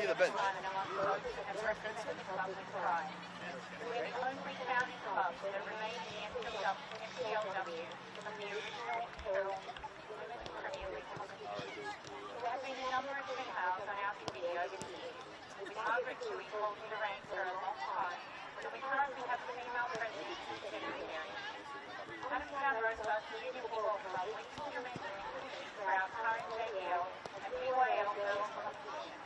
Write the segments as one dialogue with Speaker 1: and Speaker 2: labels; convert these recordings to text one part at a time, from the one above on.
Speaker 1: the bench.
Speaker 2: We're the only county club that remains in the NPLW from the original NPL Women's Premier League competition. There have been a number of females on our committee over the years, with Margaret Tui holding the ranks for a long time, so we currently have a female president and secretary. Adamstown Rosebud Community Football Club went to the men's competition for our current JPL and PYL girls competition.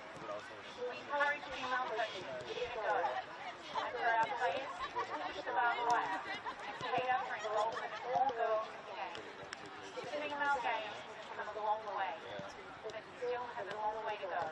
Speaker 2: We encourage female coaches to give it a go, and for our players, push the bar higher and cater for involvement of all girls in the game. The female game has come a long way, but it still has a long way to go.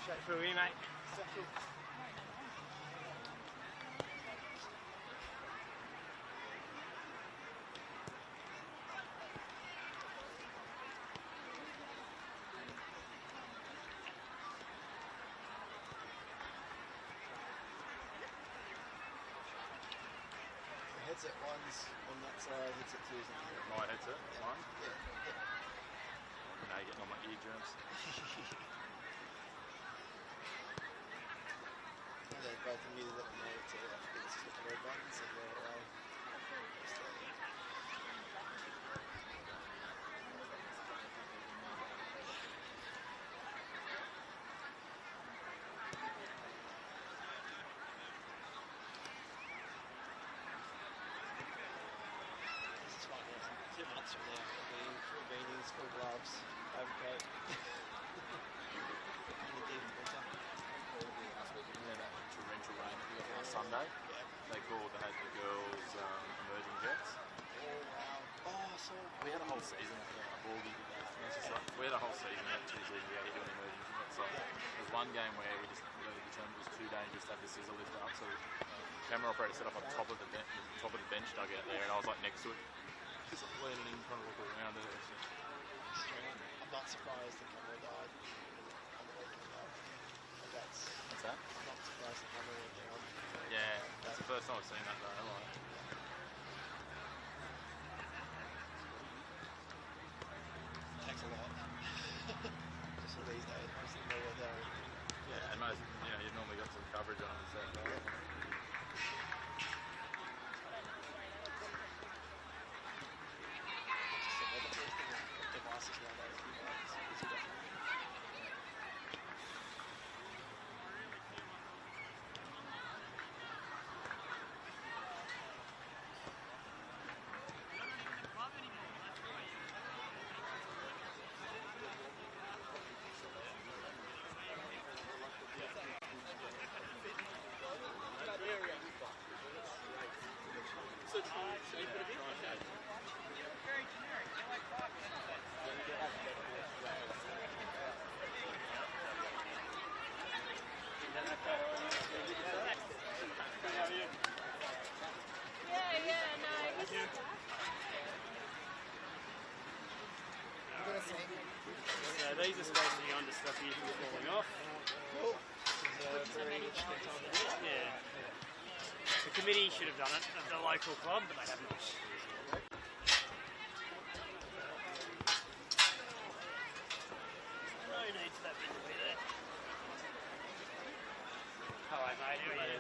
Speaker 3: Straight through you, mate.
Speaker 1: Headset one's on that side, headset two's on here.
Speaker 4: My headset, mine?
Speaker 1: Yeah.
Speaker 4: Now you're getting all my eardrums.
Speaker 1: And they both immediately let me know to get the slip red buttons and they're away. This is fine, yeah. 2 months from now, it'll be full beanies, full gloves, overcoat. And the deep winter.
Speaker 4: Torrential rain last Sunday.
Speaker 1: Yeah.
Speaker 4: They had the girls emerging jets. whole season after a bogey. It's just like, we're the whole season at 2 seasons without doing emergency. It's like, there's one game where we just really determined it was too dangerous to have the scissor lift up, so camera operator set up on top of the bench dugout there, and I was like next to it, just like leaning in, trying to look around it.
Speaker 1: I'm not surprised the camera died on the weekend though.
Speaker 4: What's that?
Speaker 1: I'm not surprised the camera went down.
Speaker 4: Yeah, that's the first time I've seen that though. Like,
Speaker 1: Takes a lot. Just for these days, most of them are there.
Speaker 4: yeah, and most, you've normally got some coverage on it, so.
Speaker 1: Devices nowadays, it's different.
Speaker 3: Yeah, these are supposed to be on to stop you from falling off.
Speaker 1: Cool. This is a very interesting time to do it.
Speaker 3: Yeah. The committee should have done it at the local club, but they have not. No need for that bit to be there. Hello, mate. How are you?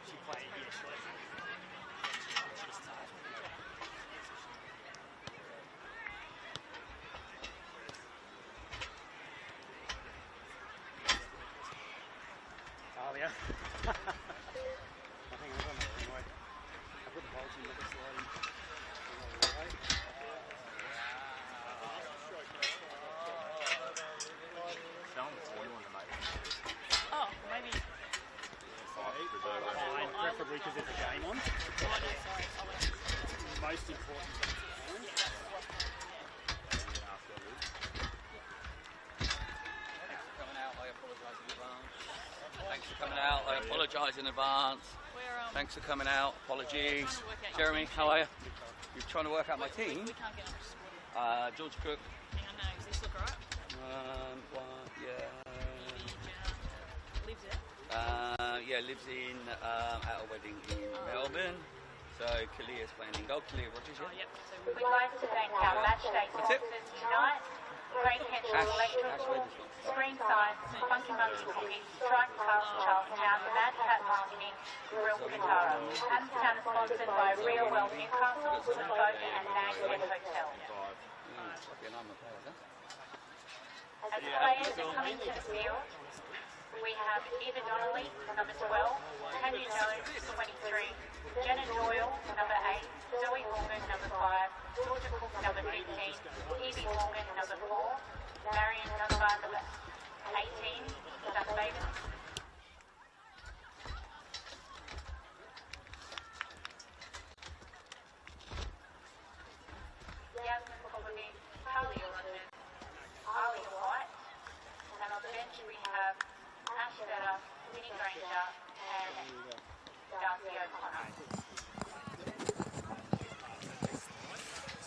Speaker 3: She played yesterday. Talia. I think I was on the wrong way. I put the bolts in the sliding.
Speaker 4: Someone was 41 to make.
Speaker 5: Oh, maybe.
Speaker 3: Fine, preferably because there's a game on.
Speaker 5: Oh, no, sorry.
Speaker 3: Most important.
Speaker 6: Thanks for coming out. I apologise in advance. Thanks for coming out. Apologies. Jeremy, how are you? You're trying to work out my team?
Speaker 5: We can't get on to squad.
Speaker 6: George Cook.
Speaker 5: Hang on, no. Does this look alright? Lives there?
Speaker 6: Lives in at a wedding in Melbourne. So Kalia's playing in goal. Kalia Rogers,
Speaker 5: Oh,
Speaker 6: yeah.
Speaker 5: yep. So
Speaker 2: We'd like to thank our match day sponsors tonight. Great Henshaw Electrical, Screen Science, Funky Monkey Cookies, Strike Past Charlestown, Mad Cat Marketing, Grill Katara. Adamstown is sponsored by Real Well Newcastle, Rosebud and Magnet Hotel. As players are coming to the field, we have Eva Donnelly, number 12, Tanya Jones, 23, Jenna Doyle, number 8, Zoe Morgan, number 5, Georgia Cook, number 18, Evie Morgan, number 4, Marion Dunbar, number 18, Dunbaven. Yasmin Colby, Talia London, Alia White, and on the bench we have Ash Vetter, Winnie Granger, and Darcy O'Connor.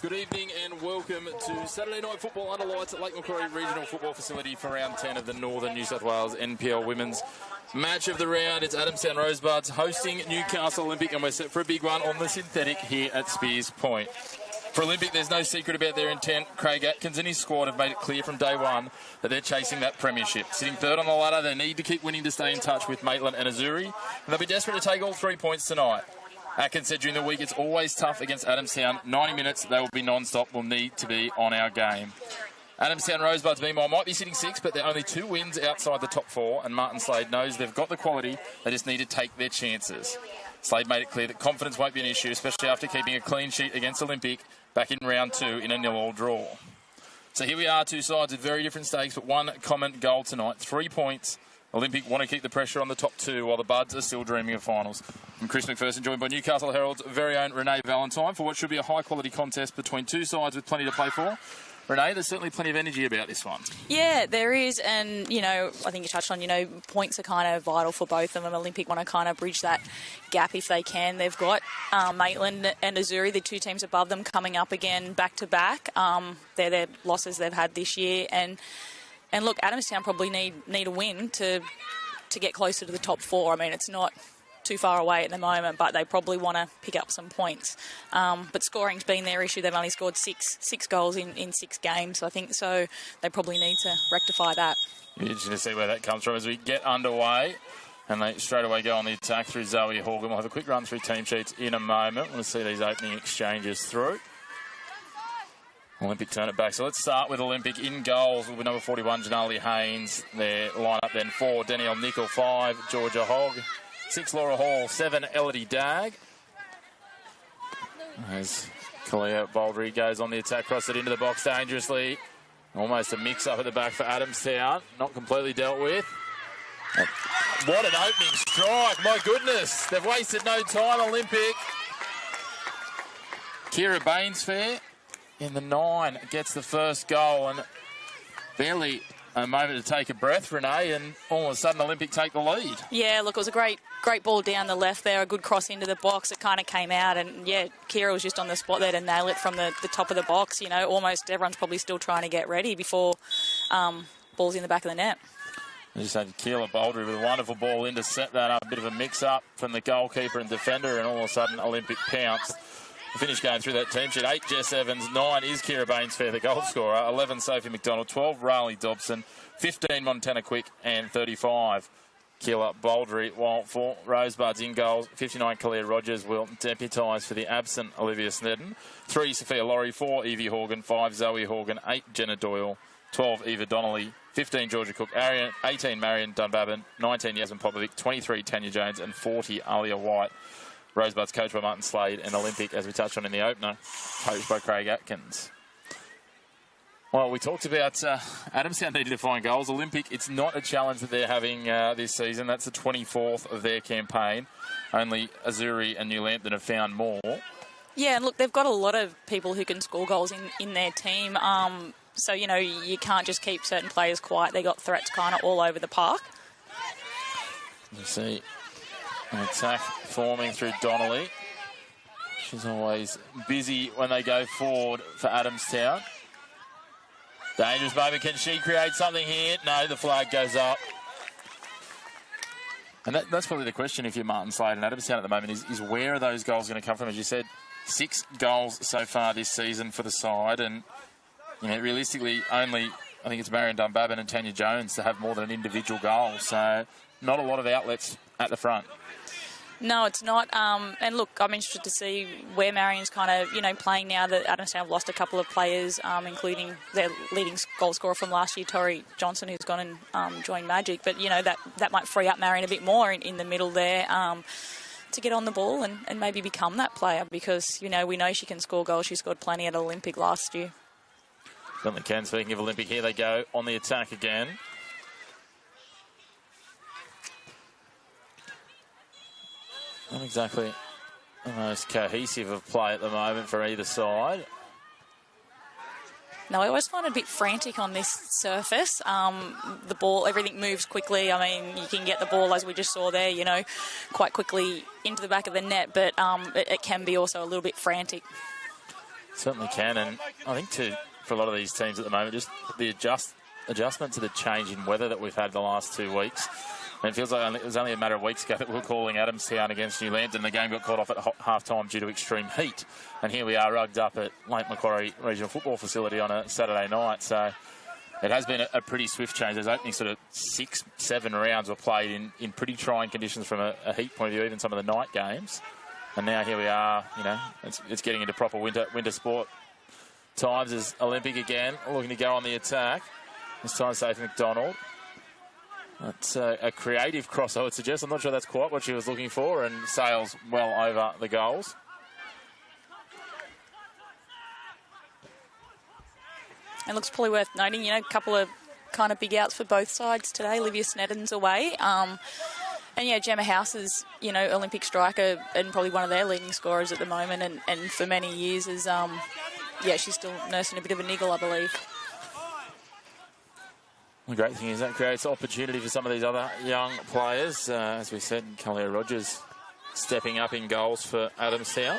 Speaker 7: Good evening and welcome to Saturday Night Football under lights at Lake Macquarie Regional Football Facility for round 10 of the Northern New South Wales NPL Women's Match of the Round. It's Adamstown Rosebuds hosting Newcastle Olympic, and we're set for a big one on the synthetic here at Spears Point. For Olympic, there's no secret about their intent. Craig Atkins and his squad have made it clear from day one that they're chasing that premiership. Sitting third on the ladder, they need to keep winning to stay in touch with Maitland and Azuri, and they'll be desperate to take all 3 points tonight. Atkins said during the week it's always tough against Adamstown. 90 minutes, they will be non-stop. We'll need to be on our game. Adamstown Rosebuds, meanwhile, might be sitting 6th, but they're only 2 wins outside the top 4, and Martin Slade knows they've got the quality. They just need to take their chances. Slade made it clear that confidence won't be an issue, especially after keeping a clean sheet against Olympic back in round 2 in a 0-0 draw. So here we are, 2 sides with very different stakes, but one common goal tonight. 3 points. Olympic want to keep the pressure on the top 2 while the Buds are still dreaming of finals. I'm Chris McPherson, joined by Newcastle Herald's very own Renee Valentine for what should be a high-quality contest between 2 sides with plenty to play for. Renee, there's certainly plenty of energy about this one.
Speaker 5: Yeah, there is, and, I think you touched on, points are kind of vital for both of them. Olympic want to kind of bridge that gap if they can. They've got Maitland and Azuri, the 2 teams above them, coming up again back-to-back. They're their losses they've had this year, and look, Adamstown probably need a win to get closer to the top 4. I mean, it's not too far away at the moment, but they probably want to pick up some points. But scoring's been their issue. They've only scored six goals in 6 games, I think, so they probably need to rectify that.
Speaker 7: Interesting to see where that comes from as we get underway. And they straight away go on the attack through Zoe Horgan. We'll have a quick run through team sheets in a moment. We'll see these opening exchanges through. Olympic turn it back. So let's start with Olympic. In goals will be number 41, Janali Haynes. Their lineup then 4, Danielle Nickel, 5, Georgia Hogg, 6, Laura Hall, 7, Elodie Dagg. As Kalia Baldry goes on the attack, cross it into the box dangerously. Almost a mix-up at the back for Adamstown. Not completely dealt with. What an opening strike. My goodness. They've wasted no time, Olympic. Kira Bainsfair in the 9 gets the first goal, and barely a moment to take a breath, Renee, and all of a sudden Olympic take the lead. Yeah,
Speaker 5: look, it was a great ball down the left there, a good cross into the box. It kind of came out, and Kira was just on the spot there to nail it from the top of the box. Almost everyone's probably still trying to get ready before ball's in the back of the net.
Speaker 7: We just had Keela Baldry with a wonderful ball in to set that up. A bit of a mix-up from the goalkeeper and defender, and all of a sudden Olympic pounced. Finish going through that team sheet. 8, Jess Evans. 9 is Kira Bainsfair, the goal scorer. 11, Sophie McDonald. 12, Riley Dobson. 15, Montana Quick. And 35, Keela Baldry. While for Rosebuds in goals, 59, Kalia Rogers will deputise for the absent Olivia Snedden. 3, Sophia Laurie. 4, Evie Horgan. 5, Zoe Horgan. 8, Jenna Doyle. 12, Eva Donnelly. 15, Georgia Cook. 18, Marion Dunbabin. 19, Yasmin Popovic. 23, Tanya Jones. And 40, Alia White. Rosebuds coached by Martin Slade, and Olympic, as we touched on in the opener, coached by Craig Atkins. Well, we talked about Adamstown needed to find goals. Olympic, it's not a challenge that they're having this season. That's the 24th of their campaign. Only Azuri and New Lambton have found more.
Speaker 5: Yeah, and look, they've got a lot of people who can score goals in their team. So, you can't just keep certain players quiet. They got threats kind of all over the park.
Speaker 7: You see an attack forming through Donnelly. She's always busy when they go forward for Adamstown. Dangerous moment. Can she create something here? No, the flag goes up. And that's probably the question if you're Martin Slade and Adamstown at the moment is where are those goals going to come from? As you said, 6 goals so far this season for the side, and realistically only, I think it's Marion Dunbabin and Tanya Jones to have more than an individual goal. So not a lot of outlets at the front.
Speaker 5: No, it's not. And look, I'm interested to see where Marion's kind of, playing now that Adamstown have lost a couple of players, including their leading goal scorer from last year, Tori Johnson, who's gone and joined Magic. But, that might free up Marion a bit more in the middle there to get on the ball and maybe become that player because, we know she can score goals. She scored plenty at Olympic last year.
Speaker 7: Certainly can. Speaking of Olympic, here they go on the attack again. Not exactly the most cohesive of play at the moment for either side.
Speaker 5: No, I always find it a bit frantic on this surface. The ball, everything moves quickly. I mean, you can get the ball, as we just saw there, quite quickly into the back of the net, but it can be also a little bit frantic.
Speaker 7: Certainly can, and I think for a lot of these teams at the moment, just the adjustment to the change in weather that we've had the last 2 weeks. And it feels like it was only a matter of weeks ago that we were calling Adamstown against New Lambton. The game got called off at half-time due to extreme heat. And here we are rugged up at Lake Macquarie Regional Football Facility on a Saturday night. So it has been a pretty swift change. Those opening sort of 6-7 rounds were played in pretty trying conditions from a heat point of view, even some of the night games. And now here we are, it's getting into proper winter sport times as Olympic again, looking to go on the attack. This time Safe McDonald. That's a creative cross, I would suggest. I'm not sure that's quite what she was looking for, and sails well over the goals.
Speaker 5: It looks probably worth noting, a couple of kind of big outs for both sides today. Livia Snedden's away. And, Gemma House is, Olympic striker and probably one of their leading scorers at the moment, and for many years is, she's still nursing a bit of a niggle, I believe.
Speaker 7: The great thing is that creates opportunity for some of these other young players. As we said, Kalia Rogers stepping up in goals for Adamstown.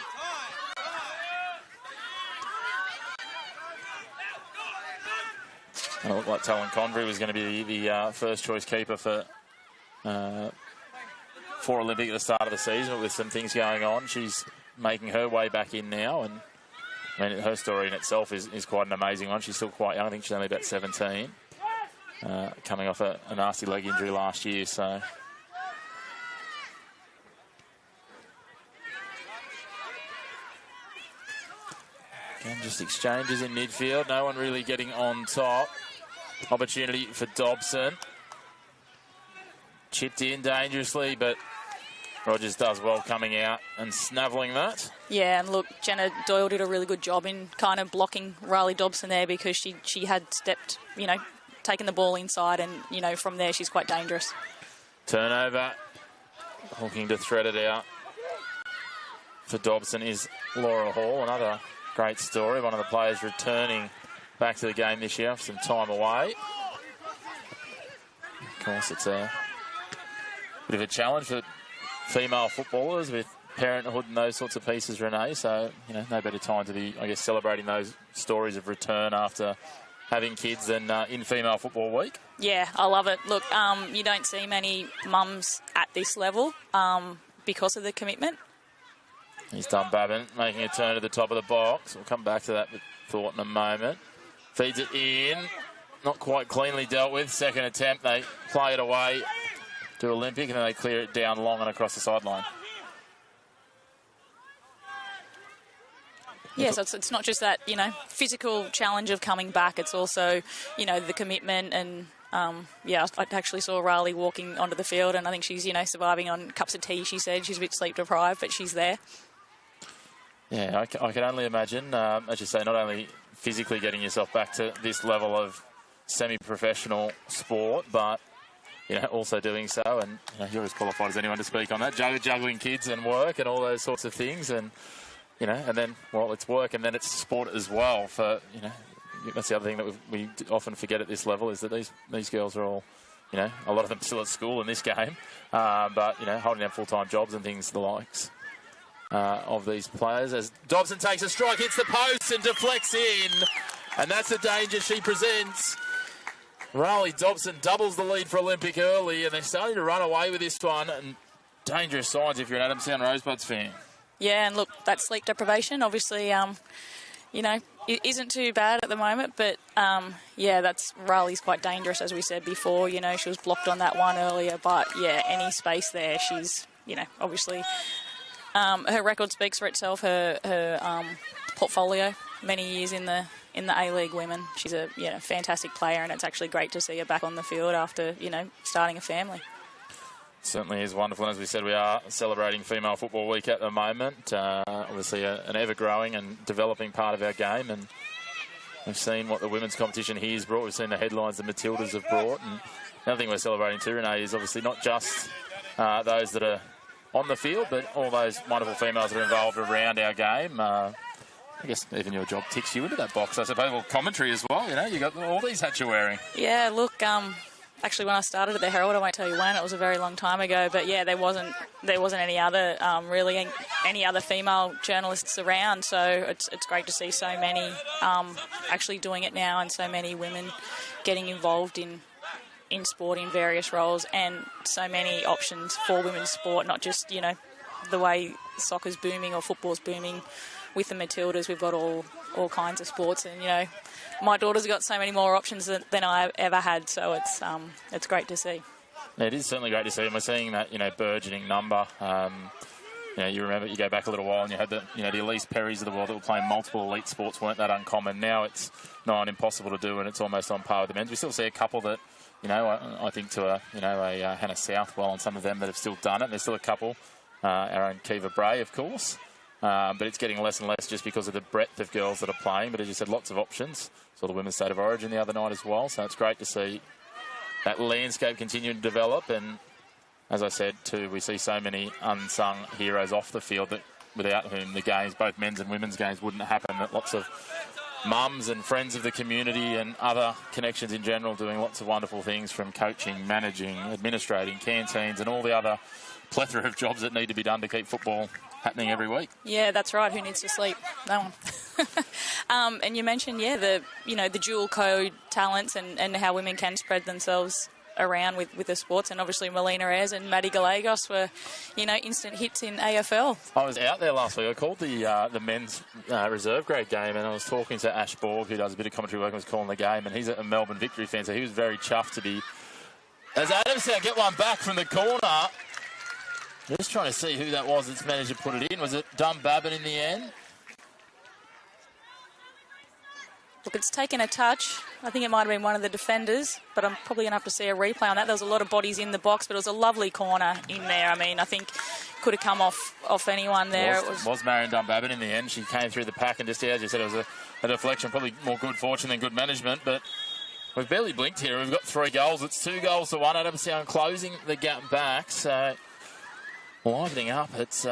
Speaker 7: And it looked like Talon Convery was going to be the first choice keeper for Olympic at the start of the season, but with some things going on, she's making her way back in now. And I mean, her story in itself is quite an amazing one. She's still quite young. I think she's only about 17. Coming off a nasty leg injury last year, so... Again, just exchanges in midfield. No one really getting on top. Opportunity for Dobson. Chipped in dangerously, but Rogers does well coming out and snaffling that.
Speaker 5: Yeah, and look, Jenna Doyle did a really good job in kind of blocking Riley Dobson there, because she had stepped, taken the ball inside, and, from there she's quite dangerous.
Speaker 7: Turnover. Looking to thread it out for Dobson is Laura Hall. Another great story. One of the players returning back to the game this year after some time away. Of course, it's a bit of a challenge for female footballers with parenthood and those sorts of pieces, Renee. So, no better time to be, I guess, celebrating those stories of return after having kids than in Female Football Week.
Speaker 5: Yeah, I love it. Look, you don't see many mums at this level because of the commitment.
Speaker 7: He's done Babin, making a turn to the top of the box. We'll come back to that with thought in a moment. Feeds it in. Not quite cleanly dealt with. Second attempt, they play it away to Olympic, and then they clear it down long and across the sideline.
Speaker 5: Yeah, so it's not just that, physical challenge of coming back. It's also, the commitment. And, I actually saw Riley walking onto the field, and I think she's, surviving on cups of tea, she said. She's a bit sleep deprived, but she's there.
Speaker 7: Yeah, I can only imagine, as you say, not only physically getting yourself back to this level of semi-professional sport, but, also doing so. And, you're as qualified as anyone to speak on that. Juggling kids and work and all those sorts of things. And, and then, it's work and then it's sport as well. For, that's the other thing that we often forget at this level, is that these girls are all, a lot of them still at school in this game, but, holding down full-time jobs and things the likes of these players. As Dobson takes a strike, hits the post and deflects in. And that's the danger she presents. Riley Dobson doubles the lead for Olympic early, and they're starting to run away with this one. And dangerous signs if you're an Adamstown Rosebuds fan.
Speaker 5: Yeah, and look, that sleep deprivation, obviously, isn't too bad at the moment. But, that's Riley's quite dangerous, as we said before. She was blocked on that one earlier. But, any space there, she's, obviously... her record speaks for itself. Her portfolio, many years in the A-League women. She's a fantastic player, and it's actually great to see her back on the field after starting a family.
Speaker 7: Certainly is wonderful. And as we said, we are celebrating Female Football Week at the moment. Obviously, an ever-growing and developing part of our game, and we've seen what the women's competition here has brought. We've seen the headlines the Matildas have brought, and another thing we're celebrating too, Renee, is obviously not just those that are on the field, but all those wonderful females that are involved around our game. I guess even your job ticks you into that box, I suppose. Well, commentary as well, you got all these hats you're wearing.
Speaker 5: Yeah, look, actually when I started at the Herald, I won't tell you when, it was a very long time ago, but yeah, there wasn't any other really any other female journalists around, so it's great to see so many actually doing it now, and so many women getting involved in sport in various roles, and so many options for women's sport, not just, you know, the way soccer's booming or football's booming. With the Matildas, we've got all kinds of sports, and, you know, my daughter's got so many more options than I ever had, so it's great to see.
Speaker 7: Yeah, it is certainly great to see, and we're seeing that, you know, burgeoning number. You know, you remember, you go back a little while and you had the Elise Perrys of the world that were playing multiple elite sports weren't that uncommon. Now it's not impossible to do, and it's almost on par with the men's. We still see a couple that, you know, I think to a Hannah Southwell and some of them that have still done it. There's still a couple, our own Kiva Bray, of course. But it's getting less and less just because of the breadth of girls that are playing. But as you said, lots of options. Saw the Women's State of Origin the other night as well. So it's great to see that landscape continue to develop. And as I said, too, we see so many unsung heroes off the field that without whom the games, both men's and women's games, wouldn't happen. That lots of mums and friends of the community and other connections in general doing lots of wonderful things, from coaching, managing, administrating, canteens and all the other plethora of jobs that need to be done to keep football happening every week.
Speaker 5: Yeah, that's right. Who needs to sleep? No one. And you mentioned, the dual code talents and how women can spread themselves around with the sports, and obviously Melina Ayres and Maddie Gallegos were, instant hits in AFL.
Speaker 7: I was out there last week. I called the men's reserve grade game, and I was talking to Ash Borg, who does a bit of commentary work and was calling the game, and he's a Melbourne Victory fan, so he was very chuffed to be... As Adamstown get one back from the corner... Just trying to see who that was that's managed to put it in. Was it Dunbarton in the end?
Speaker 5: Look, it's taken a touch. I think it might have been one of the defenders, but I'm probably going to have to see a replay on that. There was a lot of bodies in the box, but it was a lovely corner in there. I mean, I think could have come off anyone there.
Speaker 7: It was Marion Dunbarton in the end. She came through the pack, and just, as you said, it was a deflection. Probably more good fortune than good management, but we've barely blinked here. We've got 3 goals. It's 2 goals to 1. Adamstown closing the gap back, so... livening up. It's,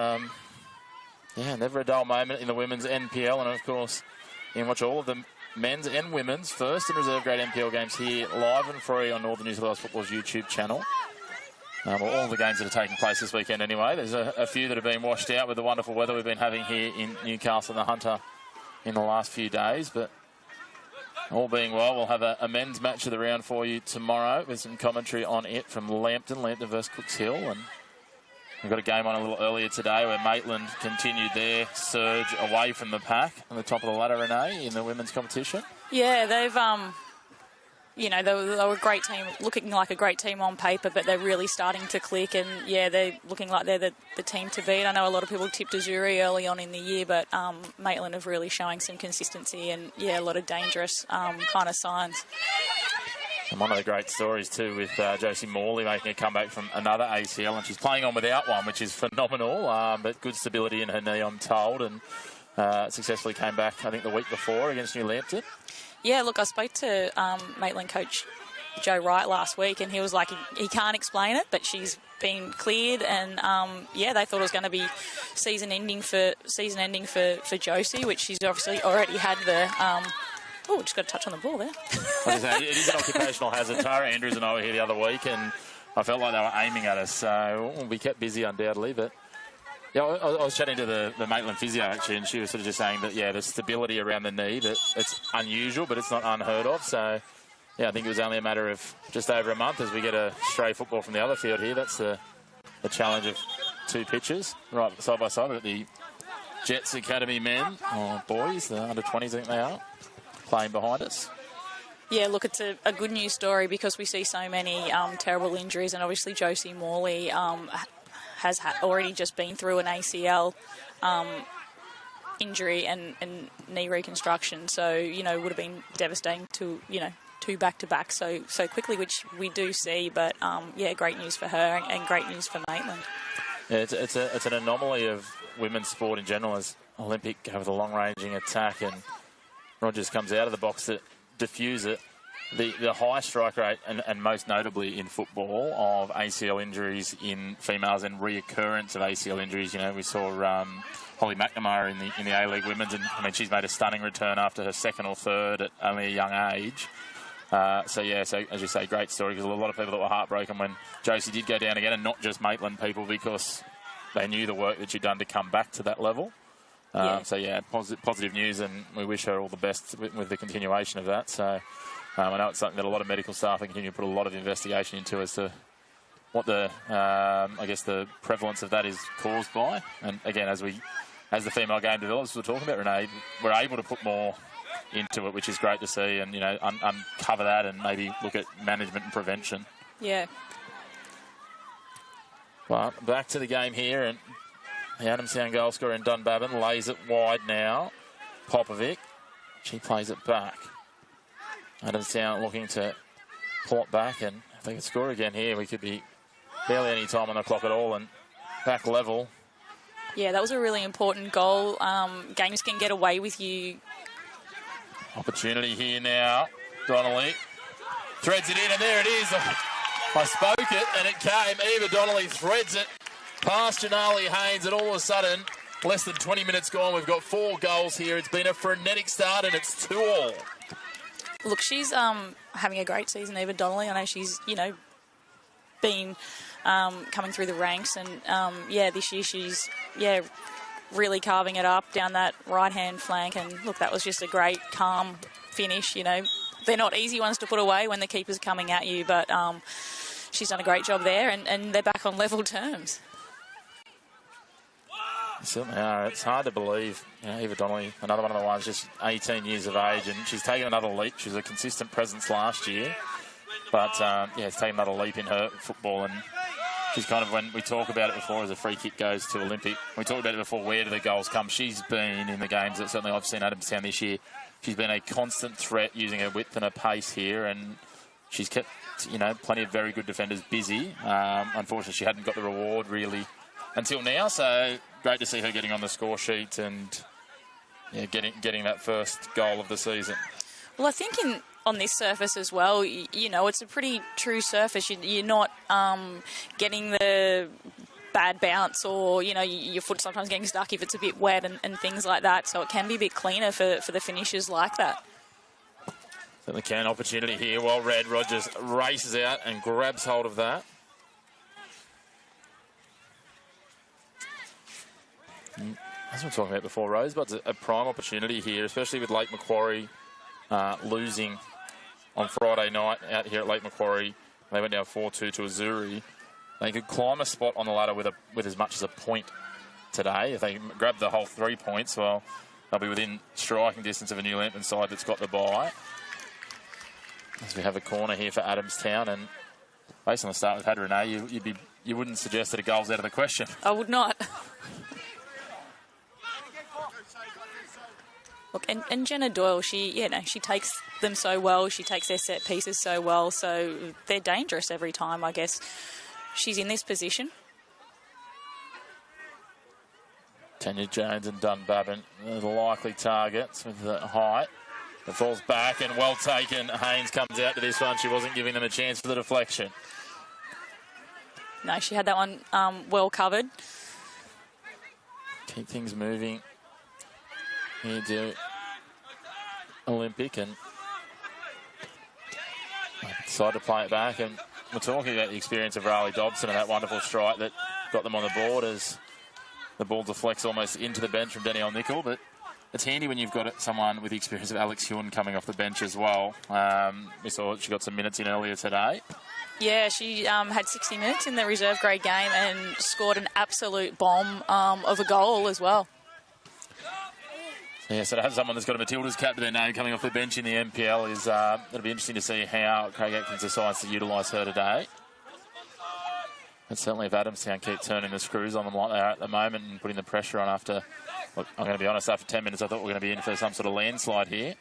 Speaker 7: never a dull moment in the women's NPL. And, of course, you can watch all of the men's and women's first and reserve grade NPL games here live and free on Northern New South Wales Football's YouTube channel. All the games that are taking place this weekend anyway. There's a few that have been washed out with the wonderful weather we've been having here in Newcastle and the Hunter in the last few days. But all being well, we'll have a men's match of the round for you tomorrow with some commentary on it from Lambton versus Cooks Hill. And we've got a game on a little earlier today where Maitland continued their surge away from the pack on the top of the ladder, Renee, in the women's competition. Yeah,
Speaker 5: they've, they were a great team, looking like a great team on paper, but they're really starting to click, and, they're looking like they're the team to beat. I know a lot of people tipped Azuri early on in the year, but Maitland have really showing some consistency and, a lot of dangerous kind of signs.
Speaker 7: And one of the great stories, too, with Josie Morley making a comeback from another ACL, and she's playing on without one, which is phenomenal, but good stability in her knee, I'm told, and successfully came back, I think, the week before against New Lambton.
Speaker 5: Yeah, look, I spoke to Maitland coach Joe Wright last week, and he was like, he can't explain it, but she's been cleared, and, they thought it was going to be season ending for Josie, which she's obviously already had the... just got a touch on the ball there.
Speaker 7: It is an occupational hazard. Tara Andrews and I were here the other week, and I felt like they were aiming at us, so we'll be kept busy undoubtedly. But I was chatting to the Maitland physio actually, and she was sort of just saying that the stability around the knee, that it's unusual, but it's not unheard of. So I think it was only a matter of just over a month as we get a stray football from the other field here. That's the challenge of 2 pitches right side by side. We've got the Jets Academy men, or boys, the under 20s I think they are, playing behind us.
Speaker 5: Yeah, look, it's a good news story because we see so many terrible injuries, and obviously Josie Morley has already just been through an ACL injury and knee reconstruction, so, it would have been devastating to, 2 back-to-back so quickly, which we do see, but, great news for her and great news for Maitland.
Speaker 7: Yeah, it's an anomaly of women's sport in general, as Olympic have the long-ranging attack, and Rogers comes out of the box to diffuse it. The high strike rate, and most notably in football, of ACL injuries in females and reoccurrence of ACL injuries. We saw Holly McNamara in the A-League Women's, and she's made a stunning return after her 2nd or 3rd at only a young age. So as you say, great story, because a lot of people that were heartbroken when Josie did go down again, and not just Maitland people, because they knew the work that she'd done to come back to that level. Positive news, and we wish her all the best with the continuation of that. So I know it's something that a lot of medical staff are continuing to put a lot of investigation into as to what the prevalence of that is caused by. And again, as the female game develops, we're talking about, Renee, we're able to put more into it, which is great to see, and uncover that and maybe look at management and prevention.
Speaker 5: Yeah.
Speaker 7: Well, back to the game here, and the Adamstown goal scorer in Dunbabin lays it wide now. Popovic, she plays it back. Adamstown looking to pull it back, and if they can score again here, we could be barely any time on the clock at all, and back level.
Speaker 5: Yeah, that was a really important goal. Games can get away with you.
Speaker 7: Opportunity here now. Donnelly threads it in, and there it is. I spoke it, and it came. Eva Donnelly threads it past Janali Haynes, and all of a sudden, less than 20 minutes gone, we've got 4 goals here. It's been a frenetic start, and it's 2-2.
Speaker 5: Look, she's having a great season, Eva Donnelly. I know she's, been coming through the ranks, and this year she's really carving it up down that right-hand flank. And look, that was just a great, calm finish. They're not easy ones to put away when the keeper's coming at you, but she's done a great job there, and they're back on level terms.
Speaker 7: They certainly are. It's hard to believe. Eva Donnelly, another one of the ones, just 18 years of age, and she's taken another leap. She was a consistent presence last year, but it's taken another leap in her football. And she's kind of, when we talk about it before, as a free kick goes to Olympic, we talked about it before, where do the goals come? She's been in the games that certainly I've seen Adamstown this year. She's been a constant threat using her width and her pace here, and she's kept, plenty of very good defenders busy. Unfortunately, she hadn't got the reward really until now, so great to see her getting on the score sheet and getting that first goal of the season.
Speaker 5: Well, I think on this surface as well, it's a pretty true surface. You're not getting the bad bounce, or, your foot sometimes getting stuck if it's a bit wet and things like that. So it can be a bit cleaner for the finishers like that.
Speaker 7: Certainly can. Opportunity here. Well read. Rogers races out and grabs hold of that. As we were talking about before, Rosebud's a prime opportunity here, especially with Lake Macquarie losing on Friday night out here at Lake Macquarie. They went down 4-2 to Azuri. They could climb a spot on the ladder with as much as a point today. If they grab the whole 3 points, well, they'll be within striking distance of a New Lambton side that's got the bye. As we have a corner here for Adamstown, and based on the start we've had, Renee, you wouldn't suggest that a goal's out of the question.
Speaker 5: I would not. Look, and Jenna Doyle, she takes them so well. She takes their set pieces so well. So they're dangerous every time, I guess, she's in this position.
Speaker 7: Tanya Jones and Dunbabin are the likely targets with the height. It falls back and well taken. Haynes comes out to this one. She wasn't giving them a chance for the deflection.
Speaker 5: No, she had that one well covered.
Speaker 7: Keep things moving. Here to Olympic, and decide to play it back. And we're talking about the experience of Riley Dobson and that wonderful strike that got them on the board as the ball deflects almost into the bench from Danielle Nicol. But it's handy when you've got someone with the experience of Alex Hewen coming off the bench as well. We saw she got some minutes in earlier today.
Speaker 5: Yeah, she had 60 minutes in the reserve grade game and scored an absolute bomb of a goal as well.
Speaker 7: Yeah, so to have someone that's got a Matilda's cap to their name coming off the bench in the NPL is it'll be interesting to see how Craig Atkins decides to utilise her today. And certainly if Adamstown keep turning the screws on them like they are at the moment and putting the pressure on after, look, I'm going to be honest, after 10 minutes I thought we were going to be in for some sort of landslide here.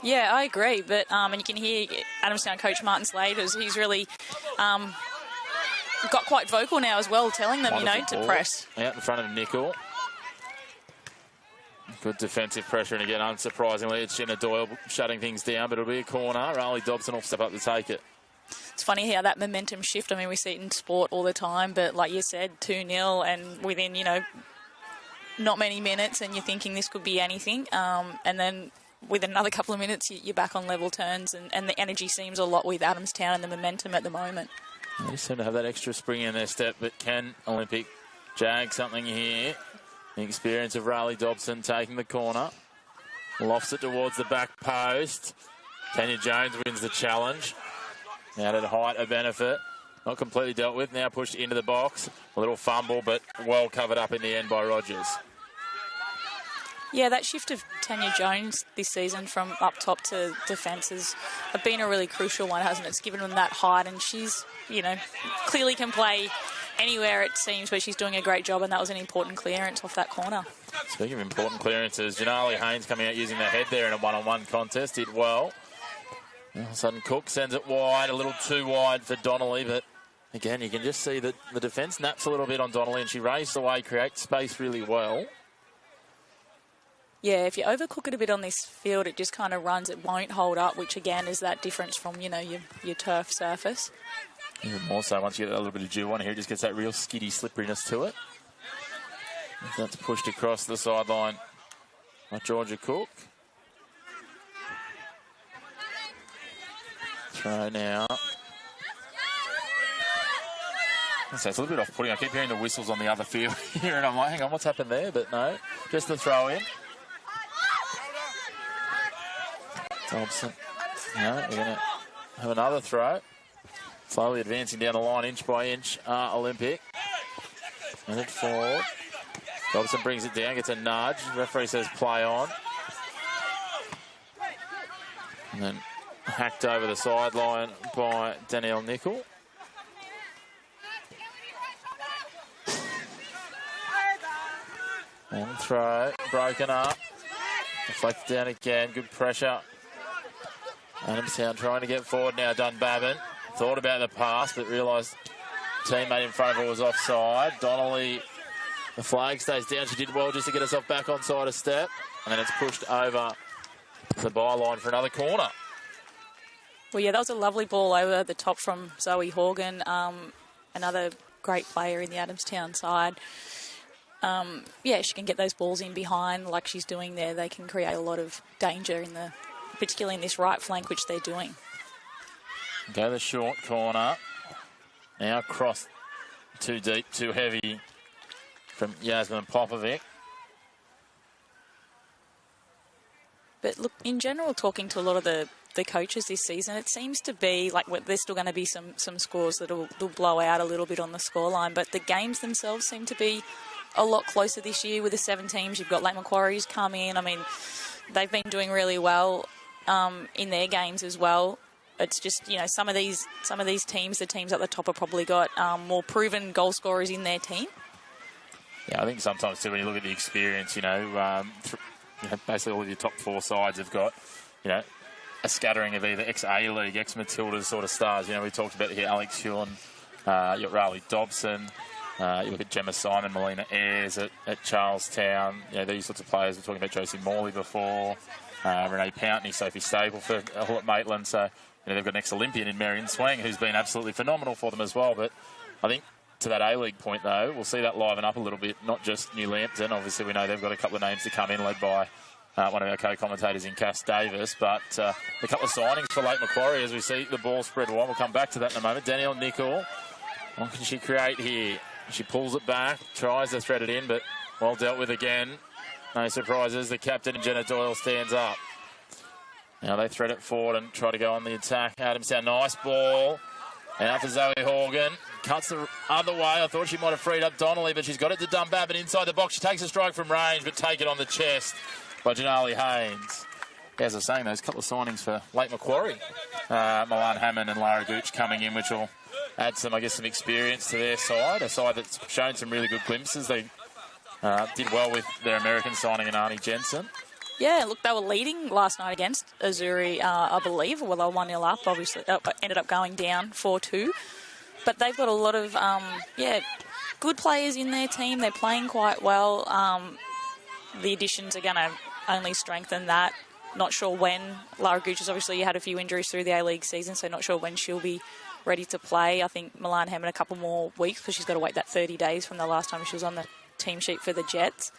Speaker 5: Yeah, I agree, but and you can hear Adamstown coach Martin Slade, he's really got quite vocal now as well, telling them, to press.
Speaker 7: Out in front of Nicol. Good defensive pressure, and again, unsurprisingly, it's Jenna Doyle shutting things down, but it'll be a corner. Riley Dobson will step up to take it.
Speaker 5: It's funny how that momentum shift, I mean, we see it in sport all the time, but like you said, 2-0, and within, not many minutes, and you're thinking this could be anything, and then with another couple of minutes, you're back on level terms, and the energy seems a lot with Adamstown and the momentum at the moment.
Speaker 7: They seem to have that extra spring in their step, but can Olympic jag something here? The experience of Riley Dobson taking the corner. Lofts it towards the back post. Tanya Jones wins the challenge. Out at height, a benefit. Not completely dealt with. Now pushed into the box. A little fumble, but well covered up in the end by Rogers.
Speaker 5: Yeah, that shift of Tanya Jones this season from up top to defence has been a really crucial one, hasn't it? It's given them that height, and she's, clearly can play anywhere it seems, but she's doing a great job, and that was an important clearance off that corner.
Speaker 7: Speaking of important clearances, Janali Haynes coming out using the head there in a one-on-one contest, did well. All of a sudden, Cook sends it wide, a little too wide for Donnelly, but again, you can just see that the defence naps a little bit on Donnelly, and she raised away, creates space really well.
Speaker 5: Yeah, if you overcook it a bit on this field, it just kind of runs. It won't hold up, which again is that difference from, your turf surface.
Speaker 7: Even more so once you get a little bit of dew on here, it just gets that real skiddy slipperiness to it. That's pushed across the sideline by Georgia Cook. Throw now. So it's a little bit off-putting. I keep hearing the whistles on the other field here, and I'm like, hang on, what's happened there? But no, just the throw in. Thompson. No, we're going to have another throw. Slowly advancing down the line, inch by inch, Olympic. And it forward. Dobson brings it down, gets a nudge. The referee says play on. And then hacked over the sideline by Danielle Nicol. Long throw, broken up. Deflected down again, good pressure. Adamstown trying to get forward now, Dunbabin. Thought about the pass, but realised teammate in front of her was offside. Donnelly, the flag stays down. She did well just to get herself back onside a step. And then it's pushed over the byline for another corner.
Speaker 5: Well, yeah, that was a lovely ball over the top from Zoe Horgan, another great player in the Adamstown side. She can get those balls in behind like she's doing there. They can create a lot of danger, particularly in this right flank, which they're doing.
Speaker 7: Go the short corner. Now cross too deep, too heavy from Yasmin Popovic.
Speaker 5: But look, in general, talking to a lot of the coaches this season, it seems to be like there's still going to be some scores that'll blow out a little bit on the scoreline, but the games themselves seem to be a lot closer this year with the 7 teams. You've got Lake Macquarie's come in. I mean, they've been doing really well in their games as well. It's just, some of these teams, the teams at the top have probably got more proven goal scorers in their team.
Speaker 7: Yeah, I think sometimes too, when you look at the experience, basically all of your top 4 sides have got, a scattering of either ex-A-League, ex-Matildas sort of stars. We talked about here Alex Hewin, you've got Riley Dobson, you look at Gemma Simon, Melina Ayres at Charlestown. These sorts of players. We're talking about Josie Morley before, Renee Pountney, Sophie Stable for Hull at Maitland. So, they've got an ex-Olympian in Marion Swang who's been absolutely phenomenal for them as well. But I think to that A-League point, though, we'll see that liven up a little bit, not just New Lambton. Obviously, we know they've got a couple of names to come in, led by one of our co-commentators in Cass Davis. But a couple of signings for Lake Macquarie as we see the ball spread wide. We'll come back to that in a moment. Danielle Nicol, what can she create here? She pulls it back, tries to thread it in, but well dealt with again. No surprises. The captain, Jenna Doyle, stands up. Now they thread it forward and try to go on the attack. Adamstown, nice ball. Out for Zoe Horgan. Cuts the other way. I thought she might have freed up Donnelly, but she's got it to Dunbabin inside the box. She takes a strike from range, but taken on the chest by Janali Haynes. As I was saying, those couple of signings for Lake Macquarie. Milan Hammond and Lara Gooch coming in, which will add some experience to their side. A side that's shown some really good glimpses. They did well with their American signing in Arnie Jensen.
Speaker 5: Yeah, look, they were leading last night against Azuri, I believe. Well, they were 1-0 up, obviously. Ended up going down 4-2. But they've got a lot of, good players in their team. They're playing quite well. The additions are going to only strengthen that. Not sure when. Lara Gooch has obviously had a few injuries through the A-League season, so not sure when she'll be ready to play. I think Milan Hammond a couple more weeks because she's got to wait that 30 days from the last time she was on the team sheet for the Jets.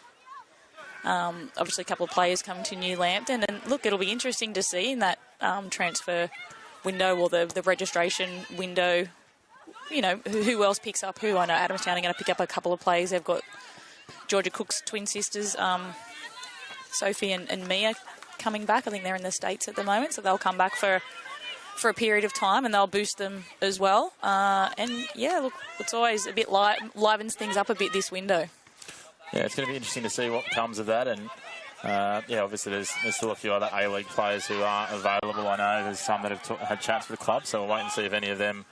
Speaker 5: Obviously, a couple of players coming to New Lambton. And look, it'll be interesting to see in that transfer window or the registration window, you know, who else picks up who. I know Adamstown are going to pick up a couple of players. They've got Georgia Cook's twin sisters, Sophie and Mia, coming back. I think they're in the States at the moment, so they'll come back for a period of time and they'll boost them as well. And, yeah, look, it's always a bit livens things up a bit this window.
Speaker 7: Yeah, it's going to be interesting to see what comes of that. And, yeah, obviously there's still a few other A-League players who are available. I know there's some that have had chats with the club, so we'll wait and see if any of them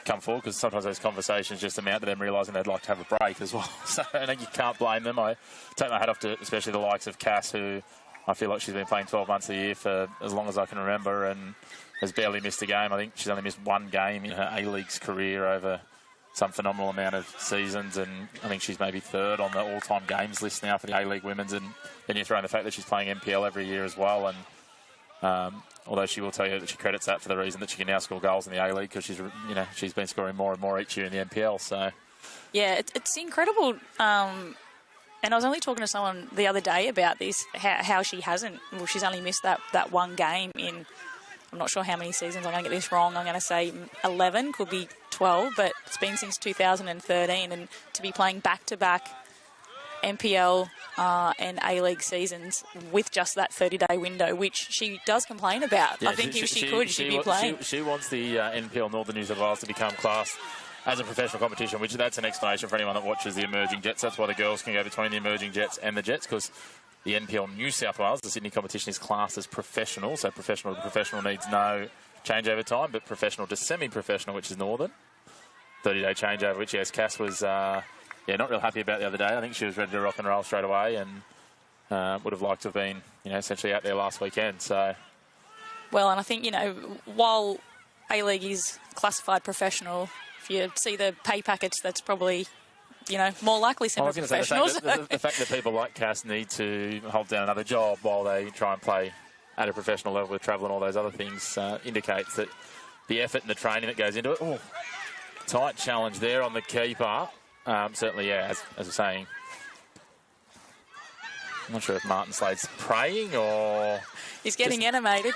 Speaker 7: come forward, because sometimes those conversations just amount to them realising they'd like to have a break as well. So I think you can't blame them. I take my hat off to especially the likes of Cass, who I feel like she's been playing 12 months a year for as long as I can remember and has barely missed a game. I think she's only missed one game in her A-League's career over some phenomenal amount of seasons, and I think she's maybe third on the all-time games list now for the A-League Women's, and then you throw in the fact that she's playing NPL every year as well, and although she will tell you that she credits that for the reason that she can now score goals in the A-League, because she's been scoring more and more each year in the NPL. So
Speaker 5: yeah, it's incredible. And I was only talking to someone the other day about this, how she hasn't, well, she's only missed that one game in, I'm not sure how many seasons. I'm going to get this wrong. I'm going to say 11, could be 12, but it's been since 2013. And to be playing back-to-back NPL and A-League seasons with just that 30-day window, which she does complain about. Yeah, I think if she could, she'd be playing.
Speaker 7: She wants the NPL Northern New South Wales to become classed as a professional competition, which that's an explanation for anyone that watches the emerging Jets. That's why the girls can go between the emerging Jets and the Jets, because the NPL New South Wales, the Sydney competition, is classed as professional. So professional to professional needs no changeover time, but professional to semi-professional, which is Northern, 30-day changeover, which, yes, Cass was not real happy about the other day. I think she was ready to rock and roll straight away and would have liked to have been, essentially out there last weekend. So,
Speaker 5: well, and I think, while A-League is classified professional, if you see the pay packets, that's probably more likely semi-professional.
Speaker 7: The fact that people like Cass need to hold down another job while they try and play at a professional level with travel and all those other things indicates that the effort and the training that goes into it. Oh, tight challenge there on the keeper. Certainly, yeah, as I was saying. I'm not sure if Martin Slade's praying or...
Speaker 5: He's getting animated.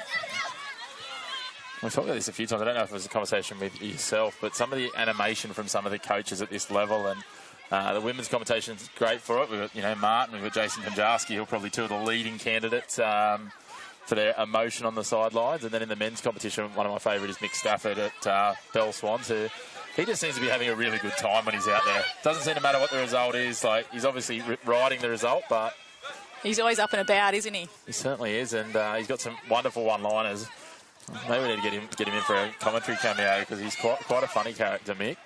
Speaker 7: We've talked about this a few times. I don't know if it was a conversation with yourself, but some of the animation from some of the coaches at this level, and the women's competition is great for it. We've got, Martin, we've got Jason Panjarski, who are probably two of the leading candidates for their emotion on the sidelines. And then in the men's competition, one of my favourite is Mick Stafford at Bell Swans, who he just seems to be having a really good time when he's out there. Doesn't seem to matter what the result is. Like, he's obviously riding the result, but
Speaker 5: he's always up and about, isn't he?
Speaker 7: He certainly is, and he's got some wonderful one-liners. Maybe we need to get him in for a commentary cameo, because he's quite a funny character, Mick.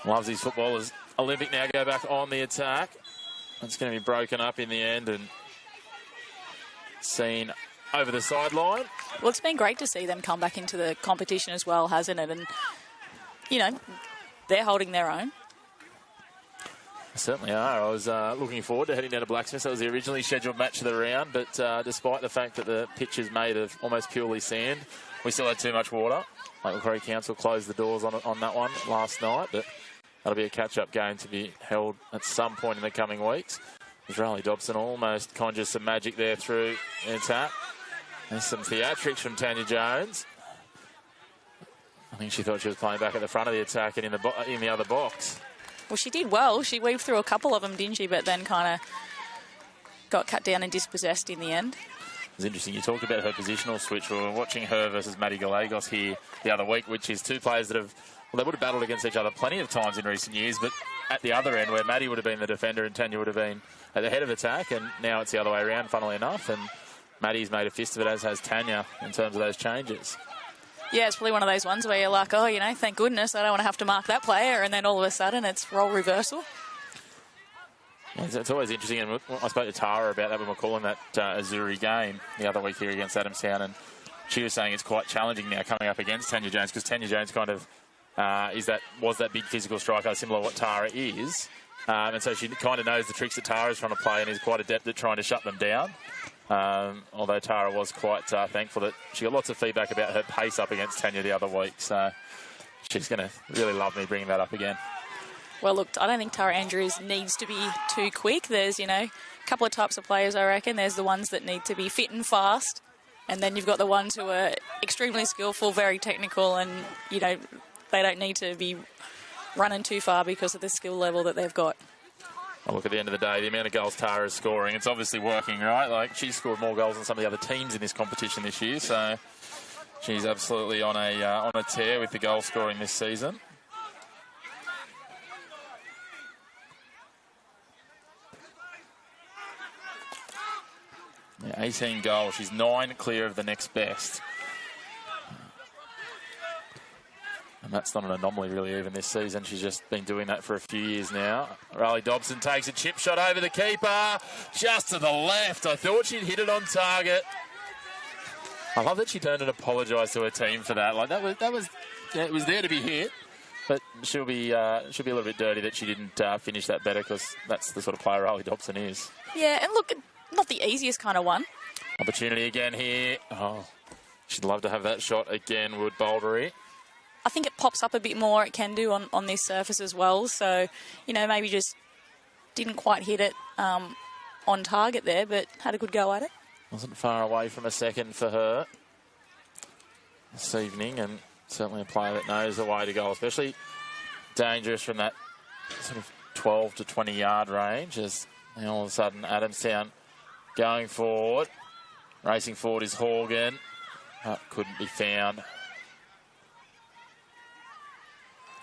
Speaker 7: Loves his footballers. Olympic now go back on the attack. It's going to be broken up in the end and seen over the sideline.
Speaker 5: Well, it's been great to see them come back into the competition as well, hasn't it? And, they're holding their own.
Speaker 7: They certainly are. I was looking forward to heading down to Blacksmith. That was the originally scheduled match of the round, but despite the fact that the pitch is made of almost purely sand, we still had too much water. Local Quarry Council closed the doors on that one last night, but that'll be a catch-up game to be held at some point in the coming weeks. Riley Dobson almost conjures some magic there through the attack. There's some theatrics from Tanya Jones. I think she thought she was playing back at the front of the attack and in the other box.
Speaker 5: Well, she did well. She weaved through a couple of them, didn't she? But then kind of got cut down and dispossessed in the end.
Speaker 7: It's interesting. You talked about her positional switch. We were watching her versus Maddie Gallegos here the other week, which is two players that they would have battled against each other plenty of times in recent years, but at the other end, where Maddie would have been the defender and Tanya would have been at the head of attack, and now it's the other way around, funnily enough, and Maddie's made a fist of it, as has Tanya, in terms of those changes.
Speaker 5: Yeah, it's probably one of those ones where you're like, thank goodness I don't want to have to mark that player, and then all of a sudden it's role reversal.
Speaker 7: Yeah, it's always interesting, and I spoke to Tara about that when we were calling that Azuri game the other week here against Adamstown, and she was saying it's quite challenging now coming up against Tanya Jones, because Tanya Jones kind of was that big physical striker, similar to what Tara is, and so she kind of knows the tricks that Tara's trying to play and is quite adept at trying to shut them down. Although Tara was quite thankful that she got lots of feedback about her pace up against Tanya the other week, so she's going to really love me bringing that up again.
Speaker 5: Well, look, I don't think Tara Andrews needs to be too quick. There's, a couple of types of players, I reckon. There's the ones that need to be fit and fast, and then you've got the ones who are extremely skillful, very technical, and, they don't need to be running too far because of the skill level that they've got.
Speaker 7: Well, look, at the end of the day, the amount of goals Tara's scoring, it's obviously working, right? Like, she's scored more goals than some of the other teams in this competition this year, so she's absolutely on a tear with the goal scoring this season. Yeah, 18 goals. She's 9 clear of the next best. And that's not an anomaly, really, even this season. She's just been doing that for a few years now. Riley Dobson takes a chip shot over the keeper. Just to the left. I thought she'd hit it on target. I love that she turned and apologised to her team for that. Like, it was there to be hit. But she'll be a little bit dirty that she didn't finish that better, because that's the sort of player Riley Dobson is.
Speaker 5: Yeah, and look, not the easiest kind of one.
Speaker 7: Opportunity again here. Oh, she'd love to have that shot again, would Bouldery.
Speaker 5: I think it pops up a bit more. It can do on this surface as well. So, maybe just didn't quite hit it on target there, but had a good go at it.
Speaker 7: Wasn't far away from a second for her this evening, and certainly a player that knows the way to go, especially dangerous from that sort of 12 to 20 yard range, as all of a sudden Adamstown going forward. Racing forward is Horgan. Couldn't be found.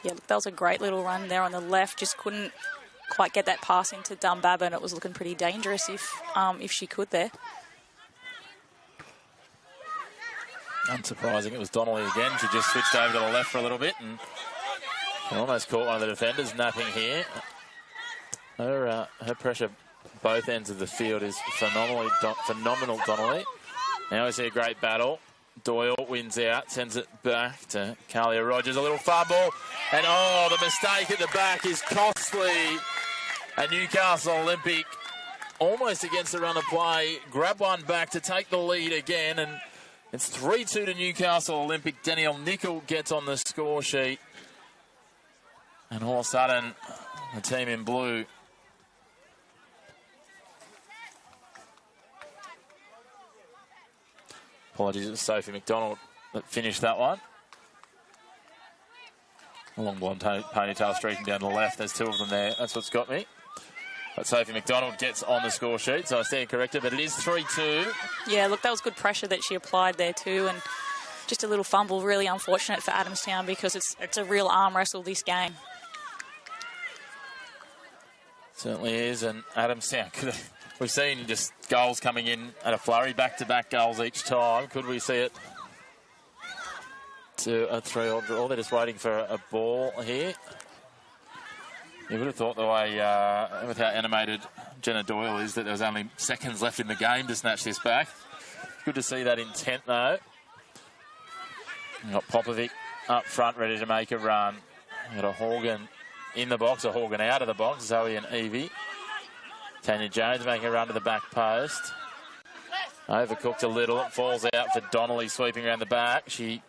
Speaker 5: Yeah, that was a great little run there on the left. Just couldn't quite get that pass into Dunbab, and it was looking pretty dangerous if she could there.
Speaker 7: Unsurprising, it was Donnelly again. She just switched over to the left for a little bit and almost caught one of the defenders napping here. Her pressure both ends of the field is phenomenal, Donnelly. Now we see a great battle. Doyle wins out, sends it back to Kalia Rogers. A little fumble, and the mistake at the back is costly. A Newcastle Olympic almost against the run of play. Grab one back to take the lead again, and it's 3-2 to Newcastle Olympic. Danielle Nickel gets on the score sheet. And all of a sudden, the team in blue apologies, it was Sophie McDonald that finished that one. A long blonde ponytail streaking down the left. There's two of them there. That's what's got me. But Sophie McDonald gets on the score sheet, so I stand corrected, but it is 3-2.
Speaker 5: Yeah, look, that was good pressure that she applied there too, and just a little fumble. Really unfortunate for Adamstown, because it's a real arm wrestle, this game.
Speaker 7: Certainly is, and Adamstown, we've seen just goals coming in at a flurry, back-to-back goals each time. Could we see it to a 3-all draw? They're just waiting for a ball here. You would have thought the way, with how animated Jenna Doyle is, that there was only seconds left in the game to snatch this back. Good to see that intent, though. We've got Popovic up front, ready to make a run. We've got a Horgan in the box, a Horgan out of the box, Zoe and Evie. Tanya Jones making a run to the back post. Overcooked a little, it falls out for Donnelly, sweeping around the back. She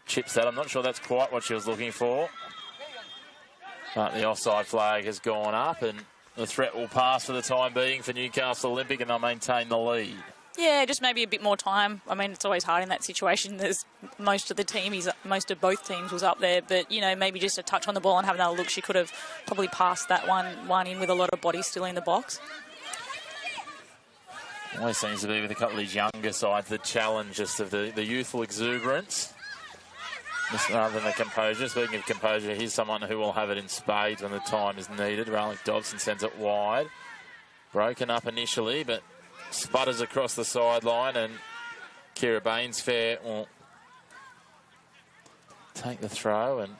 Speaker 7: chips that. I'm not sure that's quite what she was looking for. But the offside flag has gone up, and the threat will pass for the time being for Newcastle Olympic, and they'll maintain the lead.
Speaker 5: Yeah, just maybe a bit more time. I mean, it's always hard in that situation. There's most of both teams was up there, but maybe just a touch on the ball and have another look. She could have probably passed that one in with a lot of body still in the box.
Speaker 7: Always seems to be with a couple of these younger sides, the challenge just of the youthful exuberance, just rather than the composure. Speaking of composure, here's someone who will have it in spades when the time is needed. Riley Dobson sends it wide. Broken up initially, but sputters across the sideline, and Kira Bainsfair will take the throw and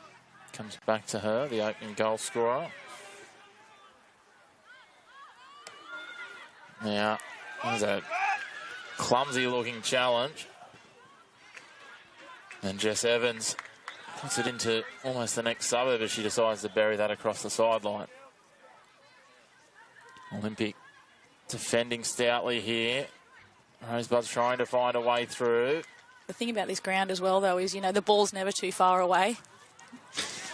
Speaker 7: comes back to her, the opening goal scorer. Now, there's a clumsy looking challenge, and Jess Evans puts it into almost the next suburb as she decides to bury that across the sideline. Olympic defending stoutly here. Rosebud's trying to find a way through.
Speaker 5: The thing about this ground as well, though, is, the ball's never too far away.